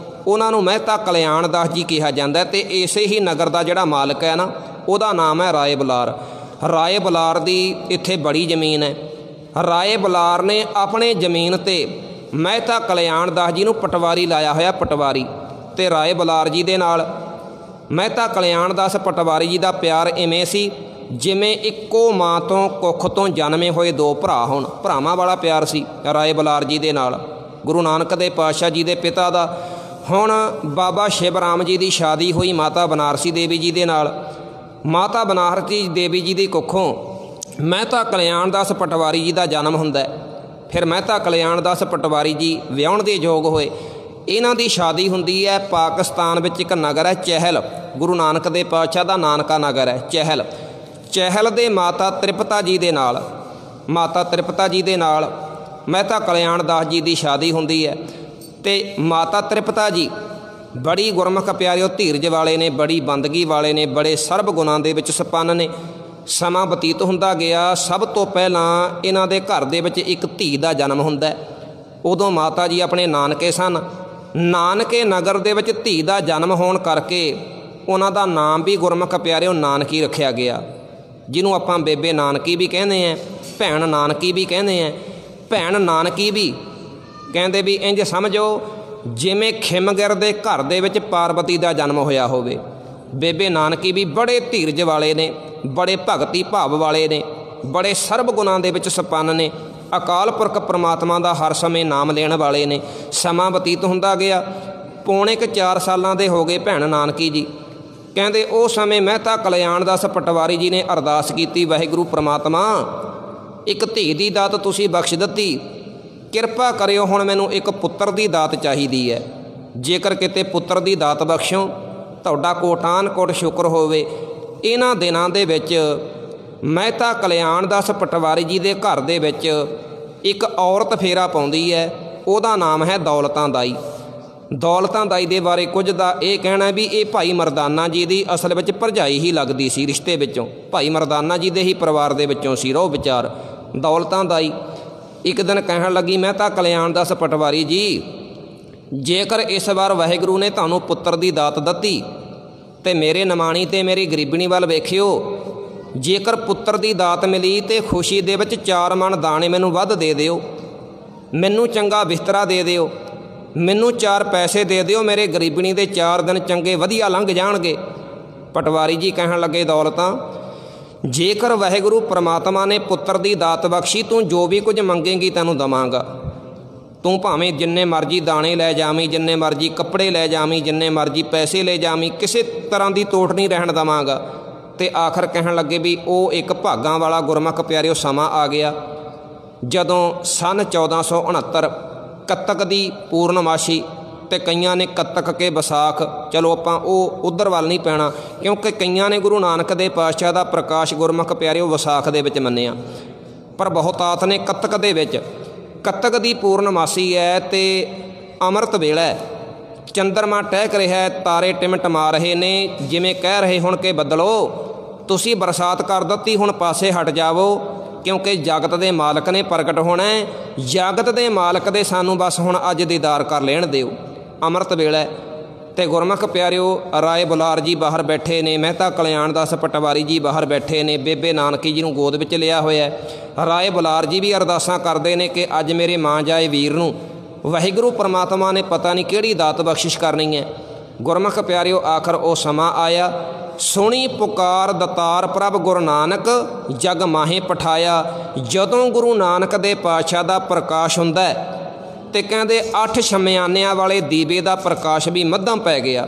ਉਹਨਾਂ ਨੂੰ ਮਹਿਤਾ ਕਲਿਆਣ ਦਾਸ ਜੀ ਕਿਹਾ ਜਾਂਦਾ। ਅਤੇ ਇਸੇ ਹੀ ਨਗਰ ਦਾ ਜਿਹੜਾ ਮਾਲਕ ਹੈ ਨਾ, ਉਹਦਾ ਨਾਮ ਹੈ ਰਾਏ ਬੁਲਾਰ। ਰਾਏ ਬੁਲਾਰ ਦੀ ਇੱਥੇ ਬੜੀ ਜ਼ਮੀਨ ਹੈ। ਰਾਏ ਬੁਲਾਰ ਨੇ ਆਪਣੇ ਜ਼ਮੀਨ 'ਤੇ ਮਹਿਤਾ ਕਲਿਆਣ ਦਾਸ ਜੀ ਨੂੰ ਪਟਵਾਰੀ ਲਾਇਆ ਹੋਇਆ, ਪਟਵਾਰੀ। ਅਤੇ ਰਾਏ ਬੁਲਾਰ ਜੀ ਦੇ ਨਾਲ ਮਹਿਤਾ ਕਲਿਆਣ ਦਾਸ ਪਟਵਾਰੀ ਜੀ ਦਾ ਪਿਆਰ ਇਵੇਂ ਸੀ ਜਿਵੇਂ ਇੱਕੋ ਮਾਂ ਤੋਂ ਕੁੱਖ ਤੋਂ ਜਨਮੇ ਹੋਏ ਦੋ ਭਰਾ ਹੋਣ, ਭਰਾਵਾਂ ਵਾਲਾ ਪਿਆਰ ਸੀ ਰਾਏ ਬੁਲਾਰ ਜੀ ਦੇ ਨਾਲ ਗੁਰੂ ਨਾਨਕ ਦੇ ਪਾਤਸ਼ਾਹ ਜੀ ਦੇ ਪਿਤਾ ਦਾ। ਹੁਣ ਬਾਬਾ ਸ਼ਿਵ ਰਾਮ ਜੀ ਦੀ ਸ਼ਾਦੀ ਹੋਈ ਮਾਤਾ ਬਨਾਰਸੀ ਦੇਵੀ ਜੀ ਦੇ ਨਾਲ। ਮਾਤਾ ਬਨਾਰਸੀ ਦੇਵੀ ਜੀ ਦੀ ਕੁੱਖੋਂ ਮਹਿਤਾ ਕਲਿਆਣ ਦਾਸ ਪਟਵਾਰੀ ਜੀ ਦਾ ਜਨਮ ਹੁੰਦਾ। ਫਿਰ ਮਹਿਤਾ ਕਲਿਆਣ ਦਾਸ ਪਟਵਾਰੀ ਜੀ ਵਿਆਹੁਣ ਦੇ ਯੋਗ ਹੋਏ। ਇਹਨਾਂ ਦੀ ਸ਼ਾਦੀ ਹੁੰਦੀ ਹੈ ਪਾਕਿਸਤਾਨ ਵਿੱਚ ਇੱਕ ਨਗਰ ਹੈ ਚਹਿਲ, ਗੁਰੂ ਨਾਨਕ ਦੇ ਪਾਤਸ਼ਾਹ ਦਾ ਨਾਨਕਾ ਨਗਰ ਹੈ ਚਹਿਲ। ਚਹਿਲ ਦੇ ਮਾਤਾ ਤ੍ਰਿਪਤਾ ਜੀ ਦੇ ਨਾਲ, ਮਾਤਾ ਤ੍ਰਿਪਤਾ ਜੀ ਦੇ ਨਾਲ ਮਹਿਤਾ ਕਲਿਆਣ ਦਾਸ ਜੀ ਦੀ ਸ਼ਾਦੀ ਹੁੰਦੀ ਹੈ। ਅਤੇ ਮਾਤਾ ਤ੍ਰਿਪਤਾ ਜੀ ਬੜੀ ਗੁਰਮੁਖ ਪਿਆਰਿਓ ਧੀਰਜ ਵਾਲੇ ਨੇ, ਬੜੀ ਬੰਦਗੀ ਵਾਲੇ ਨੇ, ਬੜੇ ਸਰਬ ਗੁਣਾਂ ਦੇ ਵਿੱਚ ਸੰਪੰਨ ਨੇ। ਸਮਾਂ ਬਤੀਤ ਹੁੰਦਾ ਗਿਆ। ਸਭ ਤੋਂ ਪਹਿਲਾਂ ਇਹਨਾਂ ਦੇ ਘਰ ਦੇ ਵਿੱਚ ਇੱਕ ਧੀ ਦਾ ਜਨਮ ਹੁੰਦਾ। ਉਦੋਂ ਮਾਤਾ ਜੀ ਆਪਣੇ ਨਾਨਕੇ ਸਨ। ਨਾਨਕੇ ਨਗਰ ਦੇ ਵਿੱਚ ਧੀ ਦਾ ਜਨਮ ਹੋਣ ਕਰਕੇ ਉਹਨਾਂ ਦਾ ਨਾਮ ਵੀ ਗੁਰਮੁਖ ਪਿਆਰਿਓ ਨਾਨਕੀ ਰੱਖਿਆ ਗਿਆ, ਜਿਹਨੂੰ ਆਪਾਂ ਬੇਬੇ ਨਾਨਕੀ ਵੀ ਕਹਿੰਦੇ ਹਾਂ, ਭੈਣ ਨਾਨਕੀ ਵੀ ਕਹਿੰਦੇ ਹਾਂ। ਭੈਣ ਨਾਨਕੀ ਵੀ ਕਹਿੰਦੇ ਵੀ ਇੰਝ ਸਮਝੋ ਜਿਵੇਂ ਖਿਮਗਿਰ ਦੇ ਘਰ ਦੇ ਵਿੱਚ ਪਾਰਵਤੀ ਦਾ ਜਨਮ ਹੋਇਆ ਹੋਵੇ। ਬੇਬੇ ਨਾਨਕੀ ਵੀ ਬੜੇ ਧੀਰਜ ਵਾਲੇ ਨੇ, ਬੜੇ ਭਗਤੀ ਭਾਵ ਵਾਲੇ ਨੇ, ਬੜੇ ਸਰਬ ਗੁਣਾਂ ਦੇ ਵਿੱਚ ਸੰਪੰਨ ਨੇ। ਅਕਾਲ ਪੁਰਖ ਪ੍ਰਮਾਤਮਾ ਦਾ ਹਰ ਸਮੇਂ ਨਾਮ ਲੈਣ ਵਾਲੇ ਨੇ। ਸਮਾਂ ਬਤੀਤ ਹੁੰਦਾ ਗਿਆ। ਪੌਣੇ ਕੁ 4 ਸਾਲਾਂ ਦੇ ਹੋ ਗਏ ਭੈਣ ਨਾਨਕੀ ਜੀ। ਕਹਿੰਦੇ ਉਹ ਸਮੇਂ ਮਹਿਤਾ ਕਲਿਆਣ ਦਾਸ ਪਟਵਾਰੀ ਜੀ ਨੇ ਅਰਦਾਸ ਕੀਤੀ, ਵਾਹਿਗੁਰੂ ਪ੍ਰਮਾਤਮਾ ਇੱਕ ਧੀ ਦੀ ਦਾਤ ਤੁਸੀਂ ਬਖਸ਼ ਦਿੱਤੀ, ਕਿਰਪਾ ਕਰਿਓ ਹੁਣ ਮੈਨੂੰ ਇੱਕ ਪੁੱਤਰ ਦੀ ਦਾਤ ਚਾਹੀਦੀ ਹੈ। ਜੇਕਰ ਕਿਤੇ ਪੁੱਤਰ ਦੀ ਦਾਤ ਬਖਸ਼ੋ ਤੁਹਾਡਾ ਕੋਟਾਨ ਕੋਟ ਸ਼ੁਕਰ ਹੋਵੇ। ਇਹਨਾਂ ਦਿਨਾਂ ਦੇ ਵਿੱਚ ਮਹਿਤਾ ਕਲਿਆਣ ਦਾਸ ਪਟਵਾਰੀ ਜੀ ਦੇ ਘਰ ਦੇ ਵਿੱਚ ਇੱਕ ਔਰਤ ਫੇਰਾ ਪਾਉਂਦੀ ਹੈ, ਉਹਦਾ ਨਾਮ ਹੈ ਦੌਲਤਾਂ ਦਾਈ। ਦੌਲਤਾਂ ਦਾਈ ਦੇ ਬਾਰੇ ਕੁਝ ਦਾ ਇਹ ਕਹਿਣਾ ਵੀ ਇਹ ਭਾਈ ਮਰਦਾਨਾ ਜੀ ਦੀ ਅਸਲ ਵਿੱਚ ਭਰਜਾਈ ਹੀ ਲੱਗਦੀ ਸੀ, ਰਿਸ਼ਤੇ ਵਿੱਚੋਂ ਭਾਈ ਮਰਦਾਨਾ ਜੀ ਦੇ ਹੀ ਪਰਿਵਾਰ ਦੇ ਵਿੱਚੋਂ ਸੀ ਰੋਹ ਵਿਚਾਰ। ਦੌਲਤਾਂ ਦਾਈ ਇੱਕ ਦਿਨ ਕਹਿਣ ਲੱਗੀ, ਮਹਿਤਾ ਕਲਿਆਣ ਦਾਸ ਪਟਵਾਰੀ ਜੀ ਜੇਕਰ ਇਸ ਵਾਰ ਵਾਹਿਗੁਰੂ ਨੇ ਤੁਹਾਨੂੰ ਪੁੱਤਰ ਦੀ ਦਾਤ ਦਿੱਤੀ ਤੇ ਮੇਰੇ ਨਿਮਾਣੀ ਤੇ ਮੇਰੀ ਗਰੀਬਣੀ ਵੱਲ ਵੇਖਿਓ। ਜੇਕਰ ਪੁੱਤਰ ਦੀ ਦਾਤ ਮਿਲੀ ਤੇ ਖੁਸ਼ੀ ਦੇ ਵਿੱਚ 4 ਮਣ ਦਾਣੇ ਮੈਨੂੰ ਵੱਧ ਦੇ ਦਿਓ, ਮੈਨੂੰ ਚੰਗਾ ਬਿਸਤਰਾ ਦੇ ਦਿਓ, ਮੈਨੂੰ 4 ਪੈਸੇ ਦੇ ਦਿਓ, ਮੇਰੇ ਗਰੀਬਣੀ ਦੇ 4 ਦਿਨ ਚੰਗੇ ਵਧੀਆ ਲੰਘ ਜਾਣਗੇ। ਪਟਵਾਰੀ ਜੀ ਕਹਿਣ ਲੱਗੇ, ਦੌਲਤਾਂ ਜੇਕਰ ਵਾਹਿਗੁਰੂ ਪ੍ਰਮਾਤਮਾ ਨੇ ਪੁੱਤਰ ਦੀ ਦਾਤ ਬਖਸ਼ੀ ਤੂੰ ਜੋ ਵੀ ਕੁਝ ਮੰਗੇਂਗੀ ਤੈਨੂੰ ਦਵਾਂਗਾ। ਤੂੰ ਭਾਵੇਂ ਜਿੰਨੇ ਮਰਜ਼ੀ ਦਾਣੇ ਲੈ ਜਾਵੀਂ, ਜਿੰਨੇ ਮਰਜ਼ੀ ਕੱਪੜੇ ਲੈ ਜਾਵੀਂ, ਜਿੰਨੇ ਮਰਜ਼ੀ ਪੈਸੇ ਲੈ ਜਾਵੀਂ, ਕਿਸੇ ਤਰ੍ਹਾਂ ਦੀ ਤੋਟ ਨਹੀਂ ਰਹਿਣ ਦੇਵਾਂਗਾ। ਤੇ ਆਖਰ ਕਹਿਣ ਲੱਗੇ ਵੀ ਉਹ ਇੱਕ ਭਾਗਾਂ ਵਾਲਾ ਗੁਰਮੁਖ ਪਿਆਰਿਓ ਸਮਾਂ ਆ ਗਿਆ ਜਦੋਂ ਸੰਨ 1469 ਕੱਤਕ ਦੀ ਪੂਰਨਮਾਸ਼ੀ ਤੇ ਕਈਆਂ ਨੇ ਕੱਤਕ ਕੇ ਵਿਸਾਖ, ਚਲੋ ਆਪਾਂ ਉਹ ਉਧਰ ਵੱਲ ਨਹੀਂ ਪੈਣਾ ਕਿਉਂਕਿ ਕਈਆਂ ਨੇ ਗੁਰੂ ਨਾਨਕ ਦੇ ਪਾਤਸ਼ਾਹ ਦਾ ਪ੍ਰਕਾਸ਼ ਗੁਰਮੁਖ ਪਿਆਰਿਓ ਵਿਸਾਖ ਦੇ ਵਿੱਚ ਮੰਨਿਆ, ਪਰ ਬਹੁਤਾਤ ਨੇ ਕੱਤਕ ਦੇ ਵਿੱਚ। ਕੱਤਕ ਦੀ ਪੂਰਨਮਾਸੀ ਹੈ ਤੇ ਅੰਮ੍ਰਿਤ ਵੇਲਾ ਹੈ, ਚੰਦਰਮਾ ਟਹਿਕ ਰਿਹਾ ਹੈ, ਤਾਰੇ ਟਿਮਟਮਾ ਰਹੇ ਨੇ, ਜਿਵੇਂ ਕਹਿ ਰਹੇ ਹੁਣ ਕਿ ਬੱਦਲੋ ਤੁਸੀਂ ਬਰਸਾਤ ਕਰ ਦਿੱਤੀ, ਹੁਣ ਪਾਸੇ ਹਟ ਜਾਵੋ ਕਿਉਂਕਿ ਜਗਤ ਦੇ ਮਾਲਕ ਨੇ ਪ੍ਰਗਟ ਹੋਣਾ ਹੈ। ਜਗਤ ਦੇ ਮਾਲਕ ਦੇ ਸਾਨੂੰ ਬਸ ਹੁਣ ਅੱਜ ਦੀਦਾਰ ਕਰ ਲੈਣ ਦਿਓ। ਅੰਮ੍ਰਿਤ ਵੇਲਾ ਤੇ ਗੁਰਮੁਖ ਪਿਆਰਿਓ ਰਾਏ ਬੁਲਾਰ ਜੀ ਬਾਹਰ ਬੈਠੇ ਨੇ, ਮਹਿਤਾ ਕਲਿਆਣ ਦਾਸ ਪਟਵਾਰੀ ਜੀ ਬਾਹਰ ਬੈਠੇ ਨੇ, ਬੇਬੇ ਨਾਨਕੀ ਜੀ ਨੂੰ ਗੋਦ ਵਿੱਚ ਲਿਆ ਹੋਇਆ। ਰਾਏ ਬੁਲਾਰ ਜੀ ਵੀ ਅਰਦਾਸਾਂ ਕਰਦੇ ਨੇ ਕਿ ਅੱਜ ਮੇਰੇ ਮਾਂ ਜਾਏ ਵੀਰ ਨੂੰ ਵਾਹਿਗੁਰੂ ਪ੍ਰਮਾਤਮਾ ਨੇ ਪਤਾ ਨਹੀਂ ਕਿਹੜੀ ਦਾਤ ਬਖਸ਼ਿਸ਼ ਕਰਨੀ ਹੈ। ਗੁਰਮੁਖ ਪਿਆਰਿਓ ਆਖਰ ਉਹ ਸਮਾਂ ਆਇਆ, ਸੁਣੀ ਪੁਕਾਰ ਦਤਾਰ ਪ੍ਰਭ ਗੁਰੂ ਨਾਨਕ ਜਗ ਮਾਹੇ ਪਠਾਇਆ। ਜਦੋਂ ਗੁਰੂ ਨਾਨਕ ਦੇ ਪਾਤਸ਼ਾਹ ਦਾ ਪ੍ਰਕਾਸ਼ ਹੁੰਦਾ ਤੇ ਕਹਿੰਦੇ 8 ਸ਼ਮਿਆਨਿਆਂ ਵਾਲੇ ਦੀਵੇ ਦਾ ਪ੍ਰਕਾਸ਼ ਵੀ ਮੱਧਮ ਪੈ ਗਿਆ।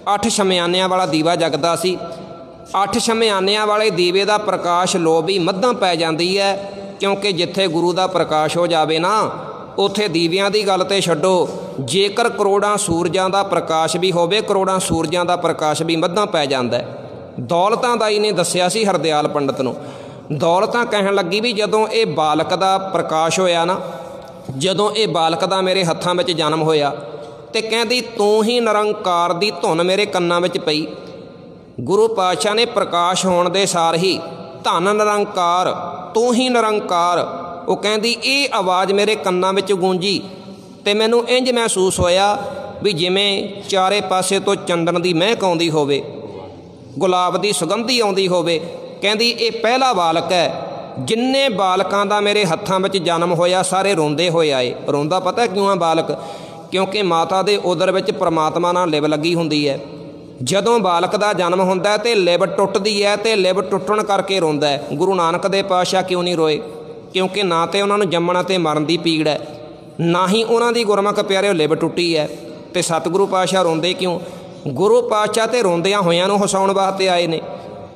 8 ਸ਼ਮਿਆਨਿਆਂ ਵਾਲਾ ਦੀਵਾ ਜਗਦਾ ਸੀ, 8 ਸ਼ਮਿਆਨਿਆਂ ਵਾਲੇ ਦੀਵੇ ਦਾ ਪ੍ਰਕਾਸ਼ ਲੋ ਵੀ ਮੱਧਮ ਪੈ ਜਾਂਦੀ ਹੈ ਕਿਉਂਕਿ ਜਿੱਥੇ ਗੁਰੂ ਦਾ ਪ੍ਰਕਾਸ਼ ਹੋ ਜਾਵੇ ਨਾ ਉੱਥੇ ਦੀਵਿਆਂ ਦੀ ਗੱਲ ਤੇ ਛੱਡੋ, ਜੇਕਰ ਕਰੋੜਾਂ ਸੂਰਜਾਂ ਦਾ ਪ੍ਰਕਾਸ਼ ਵੀ ਹੋਵੇ ਕਰੋੜਾਂ ਸੂਰਜਾਂ ਦਾ ਪ੍ਰਕਾਸ਼ ਵੀ ਮੱਧਮ ਪੈ ਜਾਂਦਾ। ਦੌਲਤਾਂ ਦਾਈ ਨੇ ਦੱਸਿਆ ਸੀ ਹਰਦਿਆਲ ਪੰਡਤ ਨੂੰ। ਦੌਲਤਾਂ ਕਹਿਣ ਲੱਗੀ ਵੀ ਜਦੋਂ ਇਹ ਬਾਲਕ ਦਾ ਪ੍ਰਕਾਸ਼ ਹੋਇਆ ਨਾ, ਜਦੋਂ ਇਹ ਬਾਲਕ ਦਾ ਮੇਰੇ ਹੱਥਾਂ ਵਿੱਚ ਜਨਮ ਹੋਇਆ ਤੇ ਕਹਿੰਦੀ ਤੂੰ ਹੀ ਨਿਰੰਕਾਰ ਦੀ ਧੁਨ ਮੇਰੇ ਕੰਨਾਂ ਵਿੱਚ ਪਈ। ਗੁਰੂ ਪਾਤਸ਼ਾਹ ਨੇ ਪ੍ਰਕਾਸ਼ ਹੋਣ ਦੇ ਸਾਰ ਹੀ ਧੰਨ ਨਿਰੰਕਾਰ ਤੂੰ ਹੀ ਨਿਰੰਕਾਰ, ਉਹ ਕਹਿੰਦੀ ਇਹ ਆਵਾਜ਼ ਮੇਰੇ ਕੰਨਾਂ ਵਿੱਚ ਗੂੰਜੀ ਤੇ ਮੈਨੂੰ ਇੰਜ ਮਹਿਸੂਸ ਹੋਇਆ ਵੀ ਜਿਵੇਂ ਚਾਰੇ ਪਾਸੇ ਤੋਂ ਚੰਦਨ ਦੀ ਮਹਿਕ ਆਉਂਦੀ ਹੋਵੇ, ਗੁਲਾਬ ਦੀ ਸੁਗੰਧੀ ਆਉਂਦੀ ਹੋਵੇ। ਕਹਿੰਦੀ ਇਹ ਪਹਿਲਾ ਬਾਲਕ ਹੈ। ਜਿੰਨੇ ਬਾਲਕਾਂ ਦਾ ਮੇਰੇ ਹੱਥਾਂ ਵਿੱਚ ਜਨਮ ਹੋਇਆ ਸਾਰੇ ਰੋਂਦੇ ਹੋਏ ਆਏ। ਰੋਂਦਾ ਪਤਾ ਕਿਉਂ ਆ ਬਾਲਕ? ਕਿਉਂਕਿ ਮਾਤਾ ਦੇ ਉਦਰ ਵਿੱਚ ਪ੍ਰਮਾਤਮਾ ਨਾਲ ਲਿਵ ਲੱਗੀ ਹੁੰਦੀ ਹੈ। ਜਦੋਂ ਬਾਲਕ ਦਾ ਜਨਮ ਹੁੰਦਾ ਤੇ ਲਿਵ ਟੁੱਟਦੀ ਹੈ ਤੇ ਲਿਵ ਟੁੱਟਣ ਕਰਕੇ ਰੋਂਦਾ ਹੈ। ਗੁਰੂ ਨਾਨਕ ਦੇ ਪਾਤਸ਼ਾਹ ਕਿਉਂ ਨਹੀਂ ਰੋਏ? ਕਿਉਂਕਿ ਨਾ ਤੇ ਉਹਨਾਂ ਨੂੰ ਜੰਮਣ ਅਤੇ ਮਰਨ ਦੀ ਪੀੜ ਹੈ, ਨਾ ਹੀ ਉਹਨਾਂ ਦੀ ਗੁਰਮੁਖ ਪਿਆਰਿਓ ਲਿਵ ਟੁੱਟੀ ਹੈ। ਤੇ ਸਤਿਗੁਰੂ ਪਾਤਸ਼ਾਹ ਰੋਂਦੇ ਕਿਉਂ? ਗੁਰੂ ਪਾਤਸ਼ਾਹ ਤੇ ਰੋਂਦਿਆਂ ਹੋਇਆਂ ਨੂੰ ਹਸਾਉਣ ਵਾਸਤੇ ਆਏ ਨੇ।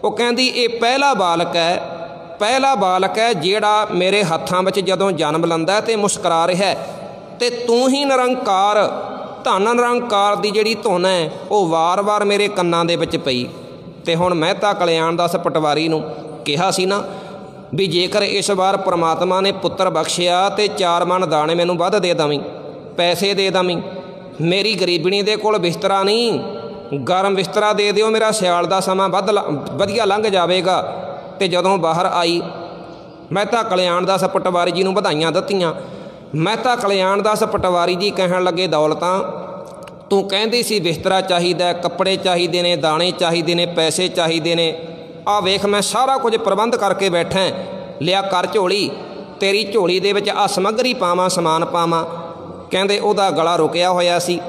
ਉਹ ਕਹਿੰਦੀ ਇਹ ਪਹਿਲਾ ਬਾਲਕ ਹੈ, ਪਹਿਲਾ ਬਾਲਕ ਹੈ ਜਿਹੜਾ ਮੇਰੇ ਹੱਥਾਂ ਵਿੱਚ ਜਦੋਂ ਜਨਮ ਲੈਂਦਾ ਤੇ ਮੁਸਕਰਾ ਰਿਹਾ ਤੇ ਤੂੰ ਹੀ ਨਿਰੰਕਾਰ ਧੰਨ ਨਿਰੰਕਾਰ ਦੀ ਜਿਹੜੀ ਧੁਨ ਹੈ ਉਹ ਵਾਰ-ਵਾਰ ਮੇਰੇ ਕੰਨਾਂ ਦੇ ਵਿੱਚ ਪਈ। ਤੇ ਹੁਣ ਮਹਿਤਾ ਕਲਿਆਣ ਦਾਸ ਪਟਵਾਰੀ ਨੂੰ ਕਿਹਾ ਸੀ ਨਾ ਵੀ ਜੇਕਰ ਇਸ ਵਾਰ ਪ੍ਰਮਾਤਮਾ ਨੇ ਪੁੱਤਰ ਬਖਸ਼ਿਆ ਤੇ 4 ਮਣ ਦਾਣੇ ਮੈਨੂੰ ਵੱਧ ਦੇ ਦਵੀਂ, ਪੈਸੇ ਦੇ ਦਵੀਂ, ਮੇਰੀ ਗਰੀਬਣੀ ਦੇ ਕੋਲ ਬਿਸਤਰਾ ਨਹੀਂ ਗਰਮ ਬਿਸਤਰਾ ਦੇ ਦਿਓ, ਮੇਰਾ ਸਿਆਲ ਦਾ ਸਮਾਂ ਵਧੀਆ ਲੰਘ ਜਾਵੇਗਾ। ਤੇ ਜਦੋਂ ਬਾਹਰ ਆਈ ਮਹਿਤਾ ਕਲਿਆਣ ਦਾਸ ਪਟਵਾਰੀ ਜੀ ਨੂੰ ਵਧਾਈਆਂ ਦਿੱਤੀਆਂ। ਮਹਿਤਾ ਕਲਿਆਣ ਦਾਸ ਪਟਵਾਰੀ ਜੀ ਕਹਿਣ ਲੱਗੇ ਦੌਲਤਾਂ ਤੂੰ ਕਹਿੰਦੀ ਸੀ ਬਿਸਤਰਾ ਚਾਹੀਦਾ, ਕੱਪੜੇ ਚਾਹੀਦੇ ਨੇ, ਦਾਣੇ ਚਾਹੀਦੇ ਨੇ, ਪੈਸੇ ਚਾਹੀਦੇ ਨੇ, ਆਹ ਵੇਖ ਮੈਂ ਸਾਰਾ ਕੁਝ ਪ੍ਰਬੰਧ ਕਰਕੇ ਬੈਠਾ, ਲਿਆ ਕਰ ਝੋਲੀ, ਤੇਰੀ ਝੋਲੀ ਦੇ ਵਿੱਚ ਆਹ ਸਮੱਗਰੀ ਪਾਵਾਂ, ਸਮਾਨ ਪਾਵਾਂ। ਕਹਿੰਦੇ ਉਹਦਾ ਗਲਾ ਰੁਕਿਆ ਹੋਇਆ ਸੀ,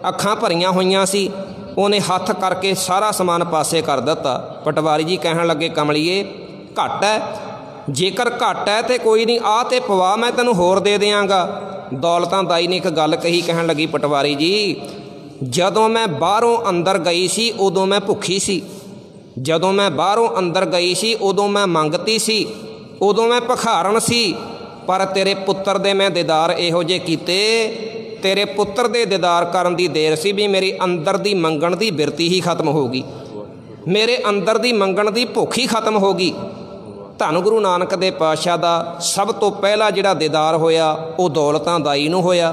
ਅੱਖਾਂ ਭਰੀਆਂ ਹੋਈਆਂ ਸੀ, ਉਹਨੇ ਹੱਥ ਕਰਕੇ ਸਾਰਾ ਸਮਾਨ ਪਾਸੇ ਕਰ ਦਿੱਤਾ। ਪਟਵਾਰੀ ਜੀ ਕਹਿਣ ਲੱਗੇ ਕਮਲੀਏ ਘੱਟ ਹੈ, जेकर घट है तो कोई नहीं, आ ते पवा, मैं तैनूं होर दे देंगा। दौलतां दाई ने एक गल कही, कहण लगी पटवारी जी, जदों मैं बाहरों अंदर गई सी उदों मैं भुखी सी, जदों मैं बाहरों अंदर गई सी उदों मैं मंगती सी, उदों मैं भखारन सी, पर तेरे पुत्र दे मैं दीदार इहो जे कीते, तेरे पुत्र दे दीदार करन दी देर सी भी मेरी अंदर दी मंगण दी बिरती ही खत्म होगी, मेरे अंदर दी मंगण दी भुख ही खत्म होगी। धन गुरु नानक दे पातशाह दा सब तो पहला जिहड़ा दीदार होया वो दौलतां दाई नूं होया।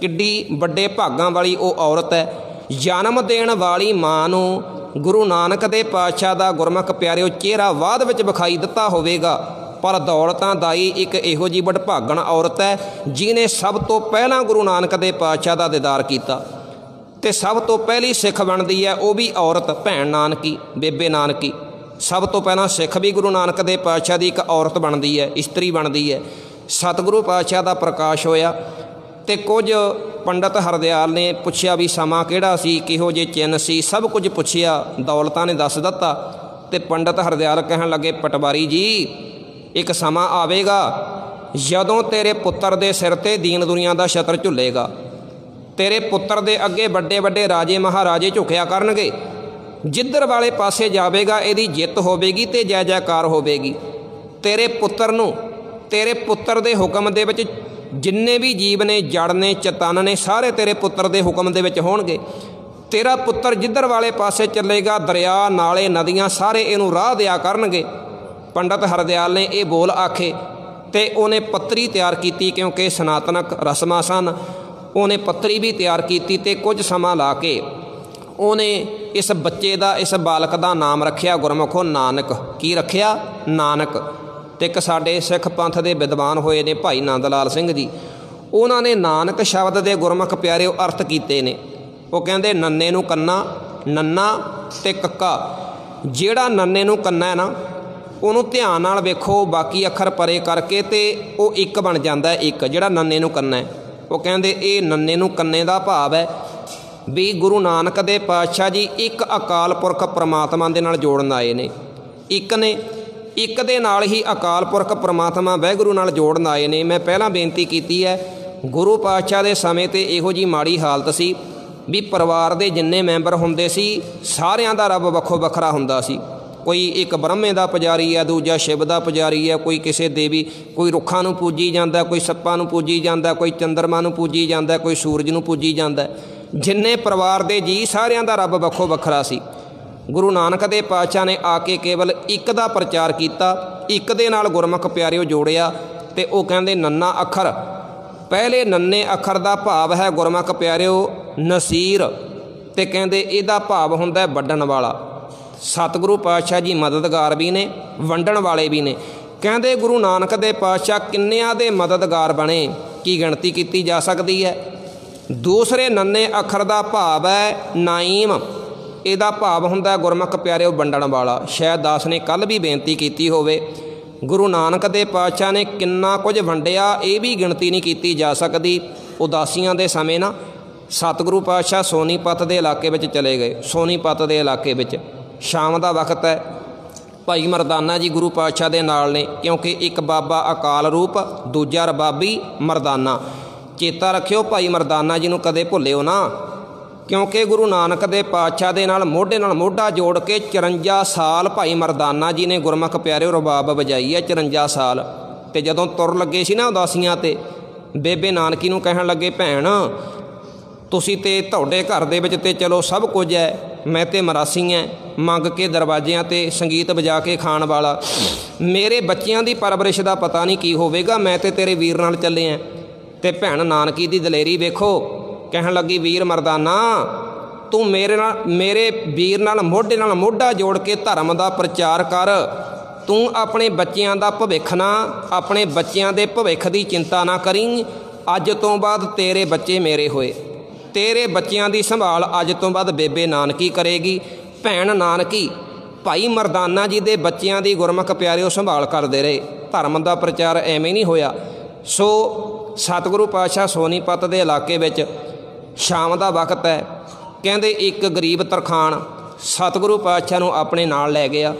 किड्डी वड्डे भागां वाली वो औरत है, जन्म देण वाली मां नूं गुरु नानक दे पातशाह दा गुरमुख प्यारिओ चेहरा बाद विच विखाई दिता होवेगा, पर दौलतां दाई एक इहो जी वडभागण औरत है जिहने सब तो पहला गुरु नानक दे पातशाह दा दीदार कीता। ते सब तो पहली सिख बनदी है वो भी औरत, भैण नानकी, बेबे नानकी। सब तो पहला सिख भी गुरु नानक दे पातशाह दी एक औरत बनदी है, इस्त्री बनदी है। सतगुरु पातशाह दा प्रकाश होया ते कुछ पंडित हरदयाल ने पुछया भी समा किहड़ा सी, किहो जे चिन्ह सी, सब कुछ पुछया, दौलतां ने दस दिता। ते पंडित हरदयाल कहण लगे पटवारी जी, एक समा आवेगा जदों तेरे पुत्र दे सिर ते दीन दुनिया दा छत्र झुलेगा, तेरे पुत्र दे अगे बड़े बड़े राजे महाराजे झुकिया करनगे, जिधर वाले पासे जावेगा इहदी जित होवेगी ते जय जयकार होवेगी। तेरे पुत्र नूं, तेरे पुत्र दे हुक्म दे विच जिन्ने भी जीव ने, जड़ ने, चेतन ने, सारे तेरे पुत्र दे हुक्म दे विच होणगे। तेरा पुत्र जिधर वाले पासे चलेगा, दरिया नाले नदियां सारे इहनूं राह दिया करनगे। पंडित हरदयाल ने ये बोल आखे ते उन्हें पत्री तैयार की, क्योंकि सनातनक रस्मां सन। उन्हें पत्री भी तैयार की ते कुछ समा ला के उन्हें इस बच्चे का, इस बालक का नाम रखिया गुरमुखो नानक। की रखिया? नानक। ते एक साडे सिख पंथ के विद्वान होए ने भाई नंद लाल सिंह जी, उन्होंने नानक शब्द के गुरमुख प्यारे अर्थ किए ने। वो कहते नन्ने नूं कन्ना, नन्ना ते कक्का। जिहड़ा नन्ने नूं कन्ना है ना, उन्होंने ध्यान नाल वेखो, बाकी अखर परे करके ते वो एक बन जाता है, एक जिहड़ा नन्ने नूं कन्ना है। वो कहते ये नन्ने नूं कन्ने का भाव है भी गुरु नानक दे पातशाह जी एक अकाल पुरख परमात्मा दे नाल जोड़न आए ने, एक ने, एक दे नाल ही अकाल पुरख परमात्मा वाहिगुरू नाल जोड़न आए ने। मैं पहला बेनती की है, गुरु पातशाह दे समय ते इहो जी माड़ी हालत सी भी परिवार दे जिन्ने मैंबर हुंदे सी सारियां दा रब वखो वखरा हुंदा सी। कोई एक ब्रह्मे का पुजारी है, दूजा शिव का पुजारी है, कोई किसी देवी, कोई रुखां नूं पूजी जांदा, कोई सप्पां नूं पूजी जांदा, कोई चंद्रमा नूं पूजी जांदा, कोई सूरज नूं पूजी जांदा। जिन्ने परिवार दे जी सारियां दा रब वखो वखरा सी। गुरु नानक दे पातशाह ने आके केवल एक दा प्रचार किया, एक दे नाल गुरमुख प्यारिओ जोड़िया। ते वो कहंदे नन्ना अखर, पहले नन्ने अखर का भाव है गुरमुख प्यारिओ नसीर, ते कहंदे इहदा भाव हुंदा है वंडण वाला। सतगुरु पातशाह जी मददगार भी ने, वंडण वाले भी ने। कहंदे गुरु नानक दे पातशाह किन्नियां दे मददगार बने, की गिणती की जा सकती है। दूसरे नन्ने अखर का भाव है नाईम, इहदा भाव हुंदा गुरमुख प्यारिओ वंडण वाला। शायद दास ने कल भी बेनती की होवे, गुरु नानक दे पातशाह ने किन्ना कुछ वंडिया, ये भी गिणती नहीं की जा सकती। उदासियां दे समय ना सतगुरु पातशाह सोनीपत के इलाके में चले गए। सोनीपत के इलाके में शाम का वक्त है, भाई मरदाना जी गुरु पातशाह के नाल ने, क्योंकि एक बाबा अकाल रूप, दूजा रबाबी मरदाना। चेता रखियो भाई मरदाना जी नूं कदे भुल्लिओ ना, क्योंकि गुरु नानक दे पातशाह दे नाल मोढा जोड़ के 54 साल भाई मरदाना जी ने गुरमुख प्यारे रबाब वजाई है। 54 साल। तो जदों तुर लगे सी ना उदासियां ते, बेबे नानकी नूं कहण लगे भैण तुसी ते तुहाडे घर दे विच ते चलो सब कुछ है, मैं ते मरासी है, मंग के दरवाजियां ते संगीत बजा के खाण वाला, मेरे बच्चियां दी परवरिश दा पता नहीं की होवेगा, मैं ते तेरे वीर नाल चले हैं। ते भैण नानकी दी दलेरी वेखो, कहण लगी वीर मरदाना तू मेरे वीर नाल मोढा जोड़ के धर्म का प्रचार कर। तू अपने बच्चियां दा भविख ना, अपने बच्चियां दे भविख की चिंता ना करी। अज तो बाद तेरे बच्चे मेरे होए, तेरे बच्चियां दी संभाल अज तो बाद बेबे नानकी करेगी। भैण नानकी भाई मरदाना जी दे बच्चियां दी गुरमुख प्यारिओ संभाल करते रहे। धर्म का प्रचार एवें नहीं होया। सो सतगुरु पातशाह सोनीपत के इलाके में शाम का वक्त है, कहते एक गरीब तरखान सतगुरु पातशाह नूं अपने नाल लै गया।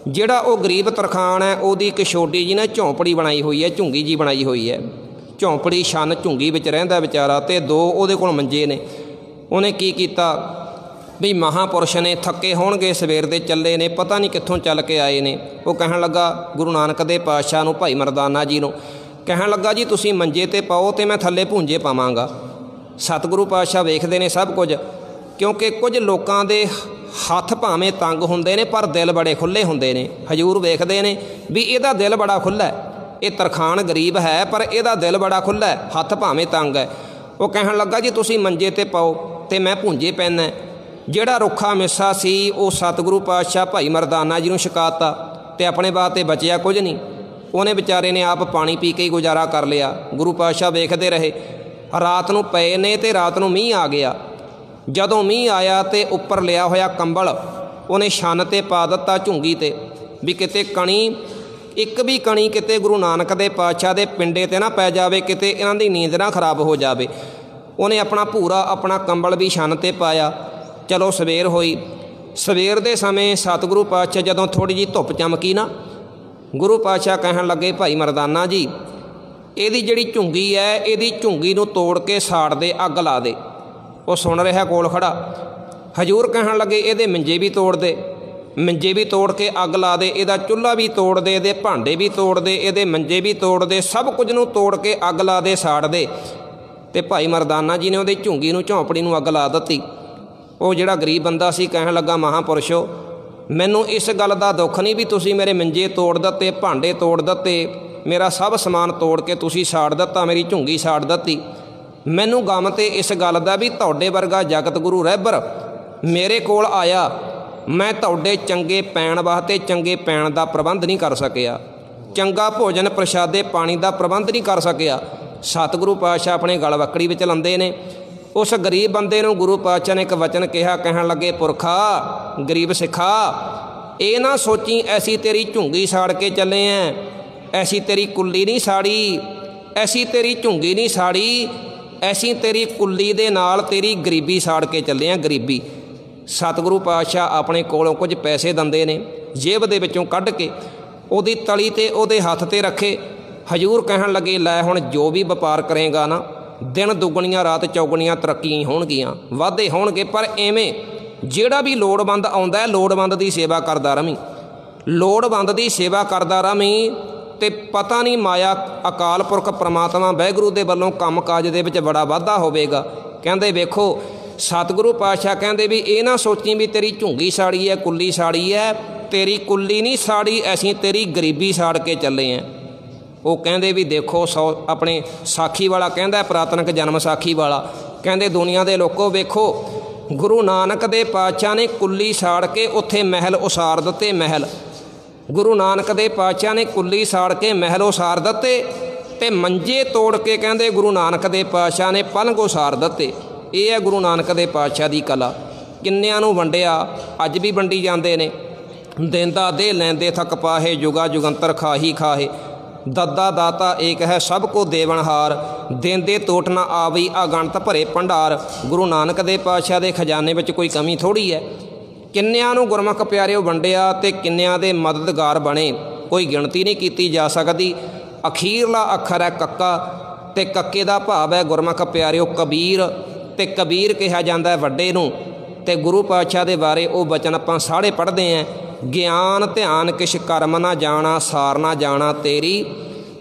ਜਿਹੜਾ ਉਹ ਗਰੀਬ ਤਰਖਾਣ ਹੈ ਉਹਦੀ ਇੱਕ ਛੋਟੀ ਜੀ ਨਾ ਝੌਂਪੜੀ ਬਣਾਈ ਹੋਈ ਹੈ, ਝੁੰਗੀ ਜੀ ਬਣਾਈ ਹੋਈ ਹੈ। ਝੌਂਪੜੀ ਛੰਨ ਝੁੰਗੀ ਵਿੱਚ ਰਹਿੰਦਾ ਵਿਚਾਰਾ, ਅਤੇ 2 ਉਹਦੇ ਕੋਲ ਮੰਜੇ ਨੇ। ਉਹਨੇ ਕੀ ਕੀਤਾ ਵੀ ਮਹਾਂਪੁਰਸ਼ ਨੇ, ਥੱਕੇ ਹੋਣਗੇ, ਸਵੇਰ ਦੇ ਚੱਲੇ ਨੇ, ਪਤਾ ਨਹੀਂ ਕਿੱਥੋਂ ਚੱਲ ਕੇ ਆਏ ਨੇ। ਉਹ ਕਹਿਣ ਲੱਗਾ ਗੁਰੂ ਨਾਨਕ ਦੇ ਪਾਤਸ਼ਾਹ ਨੂੰ, ਭਾਈ ਮਰਦਾਨਾ ਜੀ ਨੂੰ, ਕਹਿਣ ਲੱਗਾ ਜੀ ਤੁਸੀਂ ਮੰਜੇ 'ਤੇ ਪਾਓ ਅਤੇ ਮੈਂ ਥੱਲੇ ਭੂੰਜੇ ਪਾਵਾਂਗਾ। ਸਤਿਗੁਰੂ ਪਾਤਸ਼ਾਹ ਵੇਖਦੇ ਨੇ ਸਭ ਕੁਝ, ਕਿਉਂਕਿ ਕੁਝ ਲੋਕਾਂ ਦੇ ਹੱਥ ਭਾਵੇਂ ਤੰਗ ਹੁੰਦੇ ਨੇ ਪਰ ਦਿਲ ਬੜੇ ਖੁੱਲ੍ਹੇ ਹੁੰਦੇ ਨੇ। ਹਜ਼ੂਰ ਵੇਖਦੇ ਨੇ ਵੀ ਇਹਦਾ ਦਿਲ ਬੜਾ ਖੁੱਲ੍ਹਾ ਹੈ, ਇਹ ਤਰਖਾਣ ਗਰੀਬ ਹੈ ਪਰ ਇਹਦਾ ਦਿਲ ਬੜਾ ਖੁੱਲ੍ਹਾ ਹੈ, ਹੱਥ ਭਾਵੇਂ ਤੰਗ ਹੈ। ਉਹ ਕਹਿਣ ਲੱਗਾ ਜੀ ਤੁਸੀਂ ਮੰਜੇ 'ਤੇ ਪਾਓ ਅਤੇ ਮੈਂ ਭੂੰਜੇ ਪੈਣਾ। ਜਿਹੜਾ ਰੁੱਖਾ ਮਿੱਸਾ ਸੀ ਉਹ ਸਤਿਗੁਰੂ ਪਾਤਸ਼ਾਹ ਭਾਈ ਮਰਦਾਨਾ ਜੀ ਨੂੰ ਛਕਾਤਾ ਅਤੇ ਆਪਣੇ ਵਾਸਤੇ ਬਚਿਆ ਕੁਝ ਨਹੀਂ। ਉਹਨੇ ਵਿਚਾਰੇ ਨੇ ਆਪ ਪਾਣੀ ਪੀ ਕੇ ਹੀ ਗੁਜ਼ਾਰਾ ਕਰ ਲਿਆ। ਗੁਰੂ ਪਾਤਸ਼ਾਹ ਵੇਖਦੇ ਰਹੇ। ਰਾਤ ਨੂੰ ਪਏ ਨੇ ਅਤੇ ਰਾਤ ਨੂੰ ਮੀਂਹ ਆ ਗਿਆ। ਜਦੋਂ ਮੀਂਹ ਆਇਆ ਅਤੇ ਉੱਪਰ ਲਿਆ ਹੋਇਆ ਕੰਬਲ ਉਹਨੇ ਛੰਨ 'ਤੇ ਪਾ ਦਿੱਤਾ, ਝੁੰਗੀ 'ਤੇ, ਵੀ ਕਿਤੇ ਕਣੀ, ਇੱਕ ਵੀ ਕਣੀ ਕਿਤੇ ਗੁਰੂ ਨਾਨਕ ਦੇ ਪਾਤਸ਼ਾਹ ਦੇ ਪਿੰਡੇ 'ਤੇ ਨਾ ਪੈ ਜਾਵੇ, ਕਿਤੇ ਇਹਨਾਂ ਦੀ ਨੀਂਦ ਨਾ ਖਰਾਬ ਹੋ ਜਾਵੇ। ਉਹਨੇ ਆਪਣਾ ਭੂਰਾ ਆਪਣਾ ਕੰਬਲ ਵੀ ਛੰਨ 'ਤੇ ਪਾਇਆ। ਚਲੋ ਸਵੇਰ ਹੋਈ। ਸਵੇਰ ਦੇ ਸਮੇਂ ਸਤਿਗੁਰੂ ਪਾਤਸ਼ਾਹ ਜਦੋਂ ਥੋੜ੍ਹੀ ਜਿਹੀ ਧੁੱਪ ਚਮਕੀ ਨਾ, ਗੁਰੂ ਪਾਤਸ਼ਾਹ ਕਹਿਣ ਲੱਗੇ ਭਾਈ ਮਰਦਾਨਾ ਜੀ ਇਹਦੀ ਜਿਹੜੀ ਝੁੰਗੀ ਹੈ, ਇਹਦੀ ਝੁੰਗੀ ਨੂੰ ਤੋੜ ਕੇ ਸਾੜ ਦੇ, ਅੱਗ ਲਾ ਦੇ। ਉਹ ਸੁਣ ਰਿਹਾ ਕੋਲ ਖੜਾ। ਹਜ਼ੂਰ ਕਹਿਣ ਲੱਗੇ ਇਹਦੇ ਮੰਜੇ ਵੀ ਤੋੜ ਦੇ, ਮੰਜੇ ਵੀ ਤੋੜ ਕੇ ਅੱਗ ਲਾ ਦੇ, ਇਹਦਾ ਚੁੱਲ੍ਹਾ ਵੀ ਤੋੜ ਦੇ, ਇਹਦੇ ਭਾਂਡੇ ਵੀ ਤੋੜ ਦੇ, ਇਹਦੇ ਮੰਜੇ ਵੀ ਤੋੜ ਦੇ, ਸਭ ਕੁਝ ਨੂੰ ਤੋੜ ਕੇ ਅੱਗ ਲਾ ਦੇ, ਸਾੜ ਦੇ। ਅਤੇ ਭਾਈ ਮਰਦਾਨਾ ਜੀ ਨੇ ਉਹਦੀ ਝੁੰਗੀ ਨੂੰ, ਝੌਂਪੜੀ ਨੂੰ ਅੱਗ ਲਾ ਦਿੱਤੀ। ਉਹ ਜਿਹੜਾ ਗਰੀਬ ਬੰਦਾ ਸੀ ਕਹਿਣ ਲੱਗਾ ਮਹਾਂਪੁਰਸ਼ੋ ਮੈਨੂੰ ਇਸ ਗੱਲ ਦਾ ਦੁੱਖ ਨਹੀਂ ਵੀ ਤੁਸੀਂ ਮੇਰੇ ਮੰਜੇ ਤੋੜ ਦਿੱਤੇ, ਭਾਂਡੇ ਤੋੜ ਦਿੱਤੇ, ਮੇਰਾ ਸਭ ਸਮਾਨ ਤੋੜ ਕੇ ਤੁਸੀਂ ਸਾੜ ਦਿੱਤਾ, ਮੇਰੀ ਝੁੰਗੀ ਸਾੜ ਦਿੱਤੀ। ਮੈਨੂੰ ਗਮ ਤੇ ਇਸ ਗੱਲ ਦਾ ਵੀ ਤੁਹਾਡੇ ਵਰਗਾ ਜਗਤ ਗੁਰੂ ਰਹਿਬਰ ਮੇਰੇ ਕੋਲ ਆਇਆ, ਮੈਂ ਤੁਹਾਡੇ ਚੰਗੇ ਪੈਣ ਵਾਸਤੇ ਚੰਗੇ ਪੈਣ ਦਾ ਪ੍ਰਬੰਧ ਨਹੀਂ ਕਰ ਸਕਿਆ, ਚੰਗਾ ਭੋਜਨ ਪ੍ਰਸ਼ਾਦੇ ਪਾਣੀ ਦਾ ਪ੍ਰਬੰਧ ਨਹੀਂ ਕਰ ਸਕਿਆ। ਸਤਿਗੁਰੂ ਪਾਤਸ਼ਾਹ ਆਪਣੇ ਗਲ ਵਕੜੀ ਵਿੱਚ ਲਾਉਂਦੇ ਨੇ। ਉਸ ਗਰੀਬ ਬੰਦੇ ਨੂੰ ਗੁਰੂ ਪਾਤਸ਼ਾਹ ਨੇ ਇੱਕ ਵਚਨ ਕਿਹਾ, ਕਹਿਣ ਲੱਗੇ ਪੁਰਖਾ ਗਰੀਬ ਸਿੱਖਾ ਇਹ ਨਾ ਸੋਚੀ ਐਸੀ ਤੇਰੀ ਝੁੰਗੀ ਸਾੜ ਕੇ ਚੱਲੇ ਐਂ, ਐਸੀ ਤੇਰੀ ਕੁੱਲੀ ਨਹੀਂ ਸਾੜੀ, ਐਸੀ ਤੇਰੀ ਝੁੰਗੀ ਨਹੀਂ ਸਾੜੀ, ਐਸੀ ਤੇਰੀ ਕੁੱਲੀ ਦੇ ਨਾਲ ਤੇਰੀ ਗਰੀਬੀ ਸਾੜ ਕੇ ਚੱਲੇ ਆ, ਗਰੀਬੀ। ਸਤਿਗੁਰੂ ਪਾਤਸ਼ਾਹ ਆਪਣੇ ਕੋਲੋਂ ਕੁਝ ਪੈਸੇ ਦਿੰਦੇ ਨੇ, ਜੇਬ ਦੇ ਵਿੱਚੋਂ ਕੱਢ ਕੇ ਉਹਦੀ ਤਲੀ 'ਤੇ ਉਹਦੇ ਹੱਥ 'ਤੇ ਰੱਖੇ। ਹਜ਼ੂਰ ਕਹਿਣ ਲੱਗੇ ਲੈ ਹੁਣ ਜੋ ਵੀ ਵਪਾਰ ਕਰੇਗਾ ਨਾ, ਦਿਨ ਦੁੱਗਣੀਆਂ ਰਾਤ ਚੌਗਣੀਆਂ ਤਰੱਕੀਆਂ ਹੋਣਗੀਆਂ, ਵਾਧੇ ਹੋਣਗੇ, ਪਰ ਐਵੇਂ ਜਿਹੜਾ ਵੀ ਲੋੜਵੰਦ ਆਉਂਦਾ ਹੈ ਲੋੜਵੰਦ ਦੀ ਸੇਵਾ ਕਰਦਾ ਰਵੀਂ, ਲੋੜਵੰਦ ਦੀ ਸੇਵਾ ਕਰਦਾ ਰਵੀਂ। ਅਤੇ ਪਤਾ ਨਹੀਂ ਮਾਇਆ ਅਕਾਲ ਪੁਰਖ ਪ੍ਰਮਾਤਮਾ ਵਾਹਿਗੁਰੂ ਦੇ ਵੱਲੋਂ ਕੰਮ ਕਾਜ ਦੇ ਵਿੱਚ ਬੜਾ ਵਾਧਾ ਹੋਵੇਗਾ। ਕਹਿੰਦੇ ਵੇਖੋ ਸਤਿਗੁਰੂ ਪਾਤਸ਼ਾਹ ਕਹਿੰਦੇ ਵੀ ਇਹ ਨਾ ਸੋਚੀ ਵੀ ਤੇਰੀ ਝੁੰਗੀ ਸਾੜੀ ਹੈ, ਕੁੱਲੀ ਸਾੜੀ ਹੈ, ਤੇਰੀ ਕੁੱਲੀ ਨਹੀਂ ਸਾੜੀ, ਅਸੀਂ ਤੇਰੀ ਗਰੀਬੀ ਸਾੜ ਕੇ ਚੱਲੇ ਹਾਂ। ਉਹ ਕਹਿੰਦੇ ਵੀ ਦੇਖੋ ਆਪਣੇ ਸਾਖੀ ਵਾਲਾ ਕਹਿੰਦਾ, ਪੁਰਾਤਨਕ ਜਨਮ ਸਾਖੀ ਵਾਲਾ ਕਹਿੰਦੇ ਦੁਨੀਆ ਦੇ ਲੋਕੋ ਵੇਖੋ ਗੁਰੂ ਨਾਨਕ ਦੇ ਪਾਤਸ਼ਾਹ ਨੇ ਕੁੱਲੀ ਸਾੜ ਕੇ ਉੱਥੇ ਮਹਿਲ ਉਸਾਰ ਦਿੱਤੇ। ਮਹਿਲ ਗੁਰੂ ਨਾਨਕ ਦੇ ਪਾਤਸ਼ਾਹ ਨੇ ਕੁੱਲੀ ਸਾੜ ਕੇ ਮਹਿਲ ਉਸਾਰ ਦਿੱਤੇ ਅਤੇ ਮੰਜੇ ਤੋੜ ਕੇ ਕਹਿੰਦੇ ਗੁਰੂ ਨਾਨਕ ਦੇ ਪਾਤਸ਼ਾਹ ਨੇ ਪਲੰਘ ਉਸਾਰ ਦਿੱਤੇ। ਇਹ ਹੈ ਗੁਰੂ ਨਾਨਕ ਦੇ ਪਾਤਸ਼ਾਹ ਦੀ ਕਲਾ। ਕਿੰਨਿਆਂ ਨੂੰ ਵੰਡਿਆ, ਅੱਜ ਵੀ ਵੰਡੀ ਜਾਂਦੇ ਨੇ। ਦੇਂਦਾ ਦੇ ਲੈਂਦੇ ਥਕ ਪਾਹੇ, ਜੁਗਾ ਜੁਗੰਤਰ ਖਾਹੀ ਖਾਹੇ, ਦੱਦਾ ਦਾਤਾ ਏਕ ਹੈ ਸਭ ਕੋ ਦੇਵਨਹਾਰ, ਦੇਂਦੇ ਤੋਟ ਨਾ ਆਵਈ ਅਗਣਤ ਭਰੇ ਭੰਡਾਰ। ਗੁਰੂ ਨਾਨਕ ਦੇ ਪਾਤਸ਼ਾਹ ਦੇ ਖਜ਼ਾਨੇ ਵਿੱਚ ਕੋਈ ਕਮੀ ਥੋੜ੍ਹੀ ਹੈ। ਕਿੰਨਿਆਂ ਨੂੰ ਗੁਰਮੁਖ ਪਿਆਰਿਓ ਵੰਡਿਆ ਅਤੇ ਕਿੰਨਿਆਂ ਦੇ ਮਦਦਗਾਰ ਬਣੇ, ਕੋਈ ਗਿਣਤੀ ਨਹੀਂ ਕੀਤੀ ਜਾ ਸਕਦੀ। ਅਖੀਰਲਾ ਅੱਖਰ ਹੈ ਕੱਕਾ ਅਤੇ ਕੱਕੇ ਦਾ ਭਾਵ ਹੈ ਗੁਰਮੁਖ ਪਿਆਰਿਓ ਕਬੀਰ, ਅਤੇ ਕਬੀਰ ਕਿਹਾ ਜਾਂਦਾ ਹੈ ਵੱਡੇ ਨੂੰ। ਅਤੇ ਗੁਰੂ ਪਾਤਸ਼ਾਹ ਦੇ ਬਾਰੇ ਉਹ ਬਚਨ ਆਪਾਂ ਸਾਰੇ ਪੜ੍ਹਦੇ ਹਾਂ, ਗਿਆਨ ਧਿਆਨ ਕਿਛ ਕਰਮ ਨਾ ਜਾਣਾ, ਸਾਰ ਨਾ ਜਾਣਾ ਤੇਰੀ,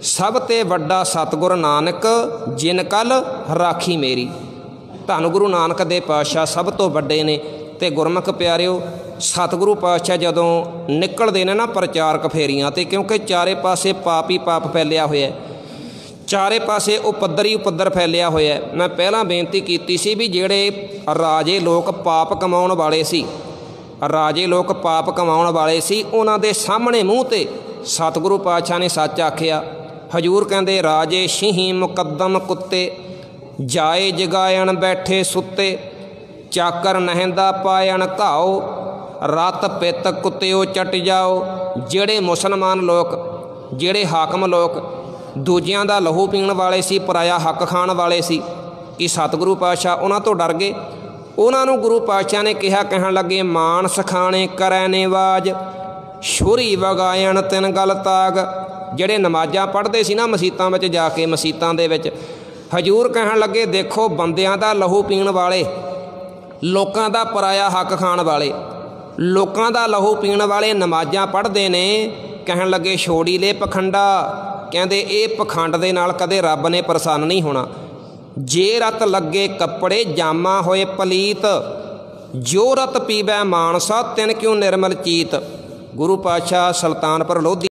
ਸਭ ਤੇ ਵੱਡਾ ਸਤਿਗੁਰ ਨਾਨਕ ਜਿਨ ਕਲ ਰਾਖੀ ਮੇਰੀ। ਧੰਨ ਗੁਰੂ ਨਾਨਕ ਦੇ ਪਾਤਸ਼ਾਹ ਸਭ ਤੋਂ ਵੱਡੇ ਨੇ। ਅਤੇ ਗੁਰਮੁਖ ਪਿਆਰਿਓ ਸਤਿਗੁਰੂ ਪਾਤਸ਼ਾਹ ਜਦੋਂ ਨਿਕਲਦੇ ਨੇ ਨਾ ਪ੍ਰਚਾਰਕ ਫੇਰੀਆਂ 'ਤੇ, ਕਿਉਂਕਿ ਚਾਰੇ ਪਾਸੇ ਪਾਪ ਹੀ ਪਾਪ ਫੈਲਿਆ ਹੋਇਆ, ਚਾਰੇ ਪਾਸੇ ਉਪੱਦਰ ਹੀ ਉਪੱਦਰ ਫੈਲਿਆ ਹੋਇਆ। ਮੈਂ ਪਹਿਲਾਂ ਬੇਨਤੀ ਕੀਤੀ ਸੀ ਵੀ ਜਿਹੜੇ ਰਾਜੇ ਲੋਕ ਪਾਪ ਕਮਾਉਣ ਵਾਲੇ ਸੀ, ਰਾਜੇ ਲੋਕ ਪਾਪ ਕਮਾਉਣ ਵਾਲੇ ਸੀ, ਉਹਨਾਂ ਦੇ ਸਾਹਮਣੇ ਮੂੰਹ 'ਤੇ ਸਤਿਗੁਰੂ ਪਾਤਸ਼ਾਹ ਨੇ ਸੱਚ ਆਖਿਆ। ਹਜ਼ੂਰ ਕਹਿੰਦੇ ਰਾਜੇ ਸ਼ੀਂਹ ਮੁਕੱਦਮ ਕੁੱਤੇ, ਜਾਏ ਜਗਾਇਣ ਬੈਠੇ ਸੁੱਤੇ, ਚਾਕਰ ਨਹਿੰਦਾ ਪਾਇਣ ਘਾਓ, ਰਤ ਪਿੱਤ ਕੁੱਤਿਓ ਚਟ ਜਾਓ। ਜਿਹੜੇ ਮੁਸਲਮਾਨ ਲੋਕ, ਜਿਹੜੇ ਹਾਕਮ ਲੋਕ ਦੂਜਿਆਂ ਦਾ ਲਹੂ ਪੀਣ ਵਾਲੇ ਸੀ, ਪਰਾਇਆ ਹੱਕ ਖਾਣ ਵਾਲੇ ਸੀ, ਕਿ ਸਤਿਗੁਰੂ ਪਾਤਸ਼ਾਹ ਉਹਨਾਂ ਤੋਂ ਡਰ ਗਏ। ਉਹਨਾਂ ਨੂੰ ਗੁਰੂ ਪਾਤਸ਼ਾਹ ਨੇ ਕਿਹਾ, ਕਹਿਣ ਲੱਗੇ ਮਾਨਸ ਖਾਣੇ ਕਰੈ ਨੇਵਾਜ, ਸ਼ੁਰੀ ਵਗਾਇਣ ਤਿੰਨ ਗਲ ਤਾਗ। ਜਿਹੜੇ ਨਮਾਜ਼ਾਂ ਪੜ੍ਹਦੇ ਸੀ ਨਾ ਮਸੀਤਾਂ ਵਿੱਚ ਜਾ ਕੇ, ਮਸੀਤਾਂ ਦੇ ਵਿੱਚ ਹਜ਼ੂਰ ਕਹਿਣ ਲੱਗੇ ਦੇਖੋ ਬੰਦਿਆਂ ਦਾ ਲਹੂ ਪੀਣ ਵਾਲੇ, ਲੋਕਾਂ ਦਾ ਪਰਾਇਆ ਹੱਕ ਖਾਣ ਵਾਲੇ, ਲੋਕਾਂ ਦਾ ਲਹੂ ਪੀਣ ਵਾਲੇ ਨਮਾਜ਼ਾਂ ਪੜ੍ਹਦੇ ਨੇ। ਕਹਿਣ ਲੱਗੇ ਛੋੜੀ ਲੈ ਪਖੰਡਾ। ਕਹਿੰਦੇ ਇਹ ਪਖੰਡ ਦੇ ਨਾਲ ਕਦੇ ਰੱਬ ਨੇ ਪ੍ਰਸੰਨ ਨਹੀਂ ਹੋਣਾ। ਜੇ ਰਤ ਲੱਗੇ ਕੱਪੜੇ ਜਾਮਾ ਹੋਏ ਪਲੀਤ, ਜੋ ਰਤ ਪੀਵੈ ਮਾਨਸਾ ਤਿਨ ਕਿਉਂ ਨਿਰਮਲ ਚੀਤ। ਗੁਰੂ ਪਾਤਸ਼ਾਹ ਸੁਲਤਾਨਪੁਰ ਲੋਧੀ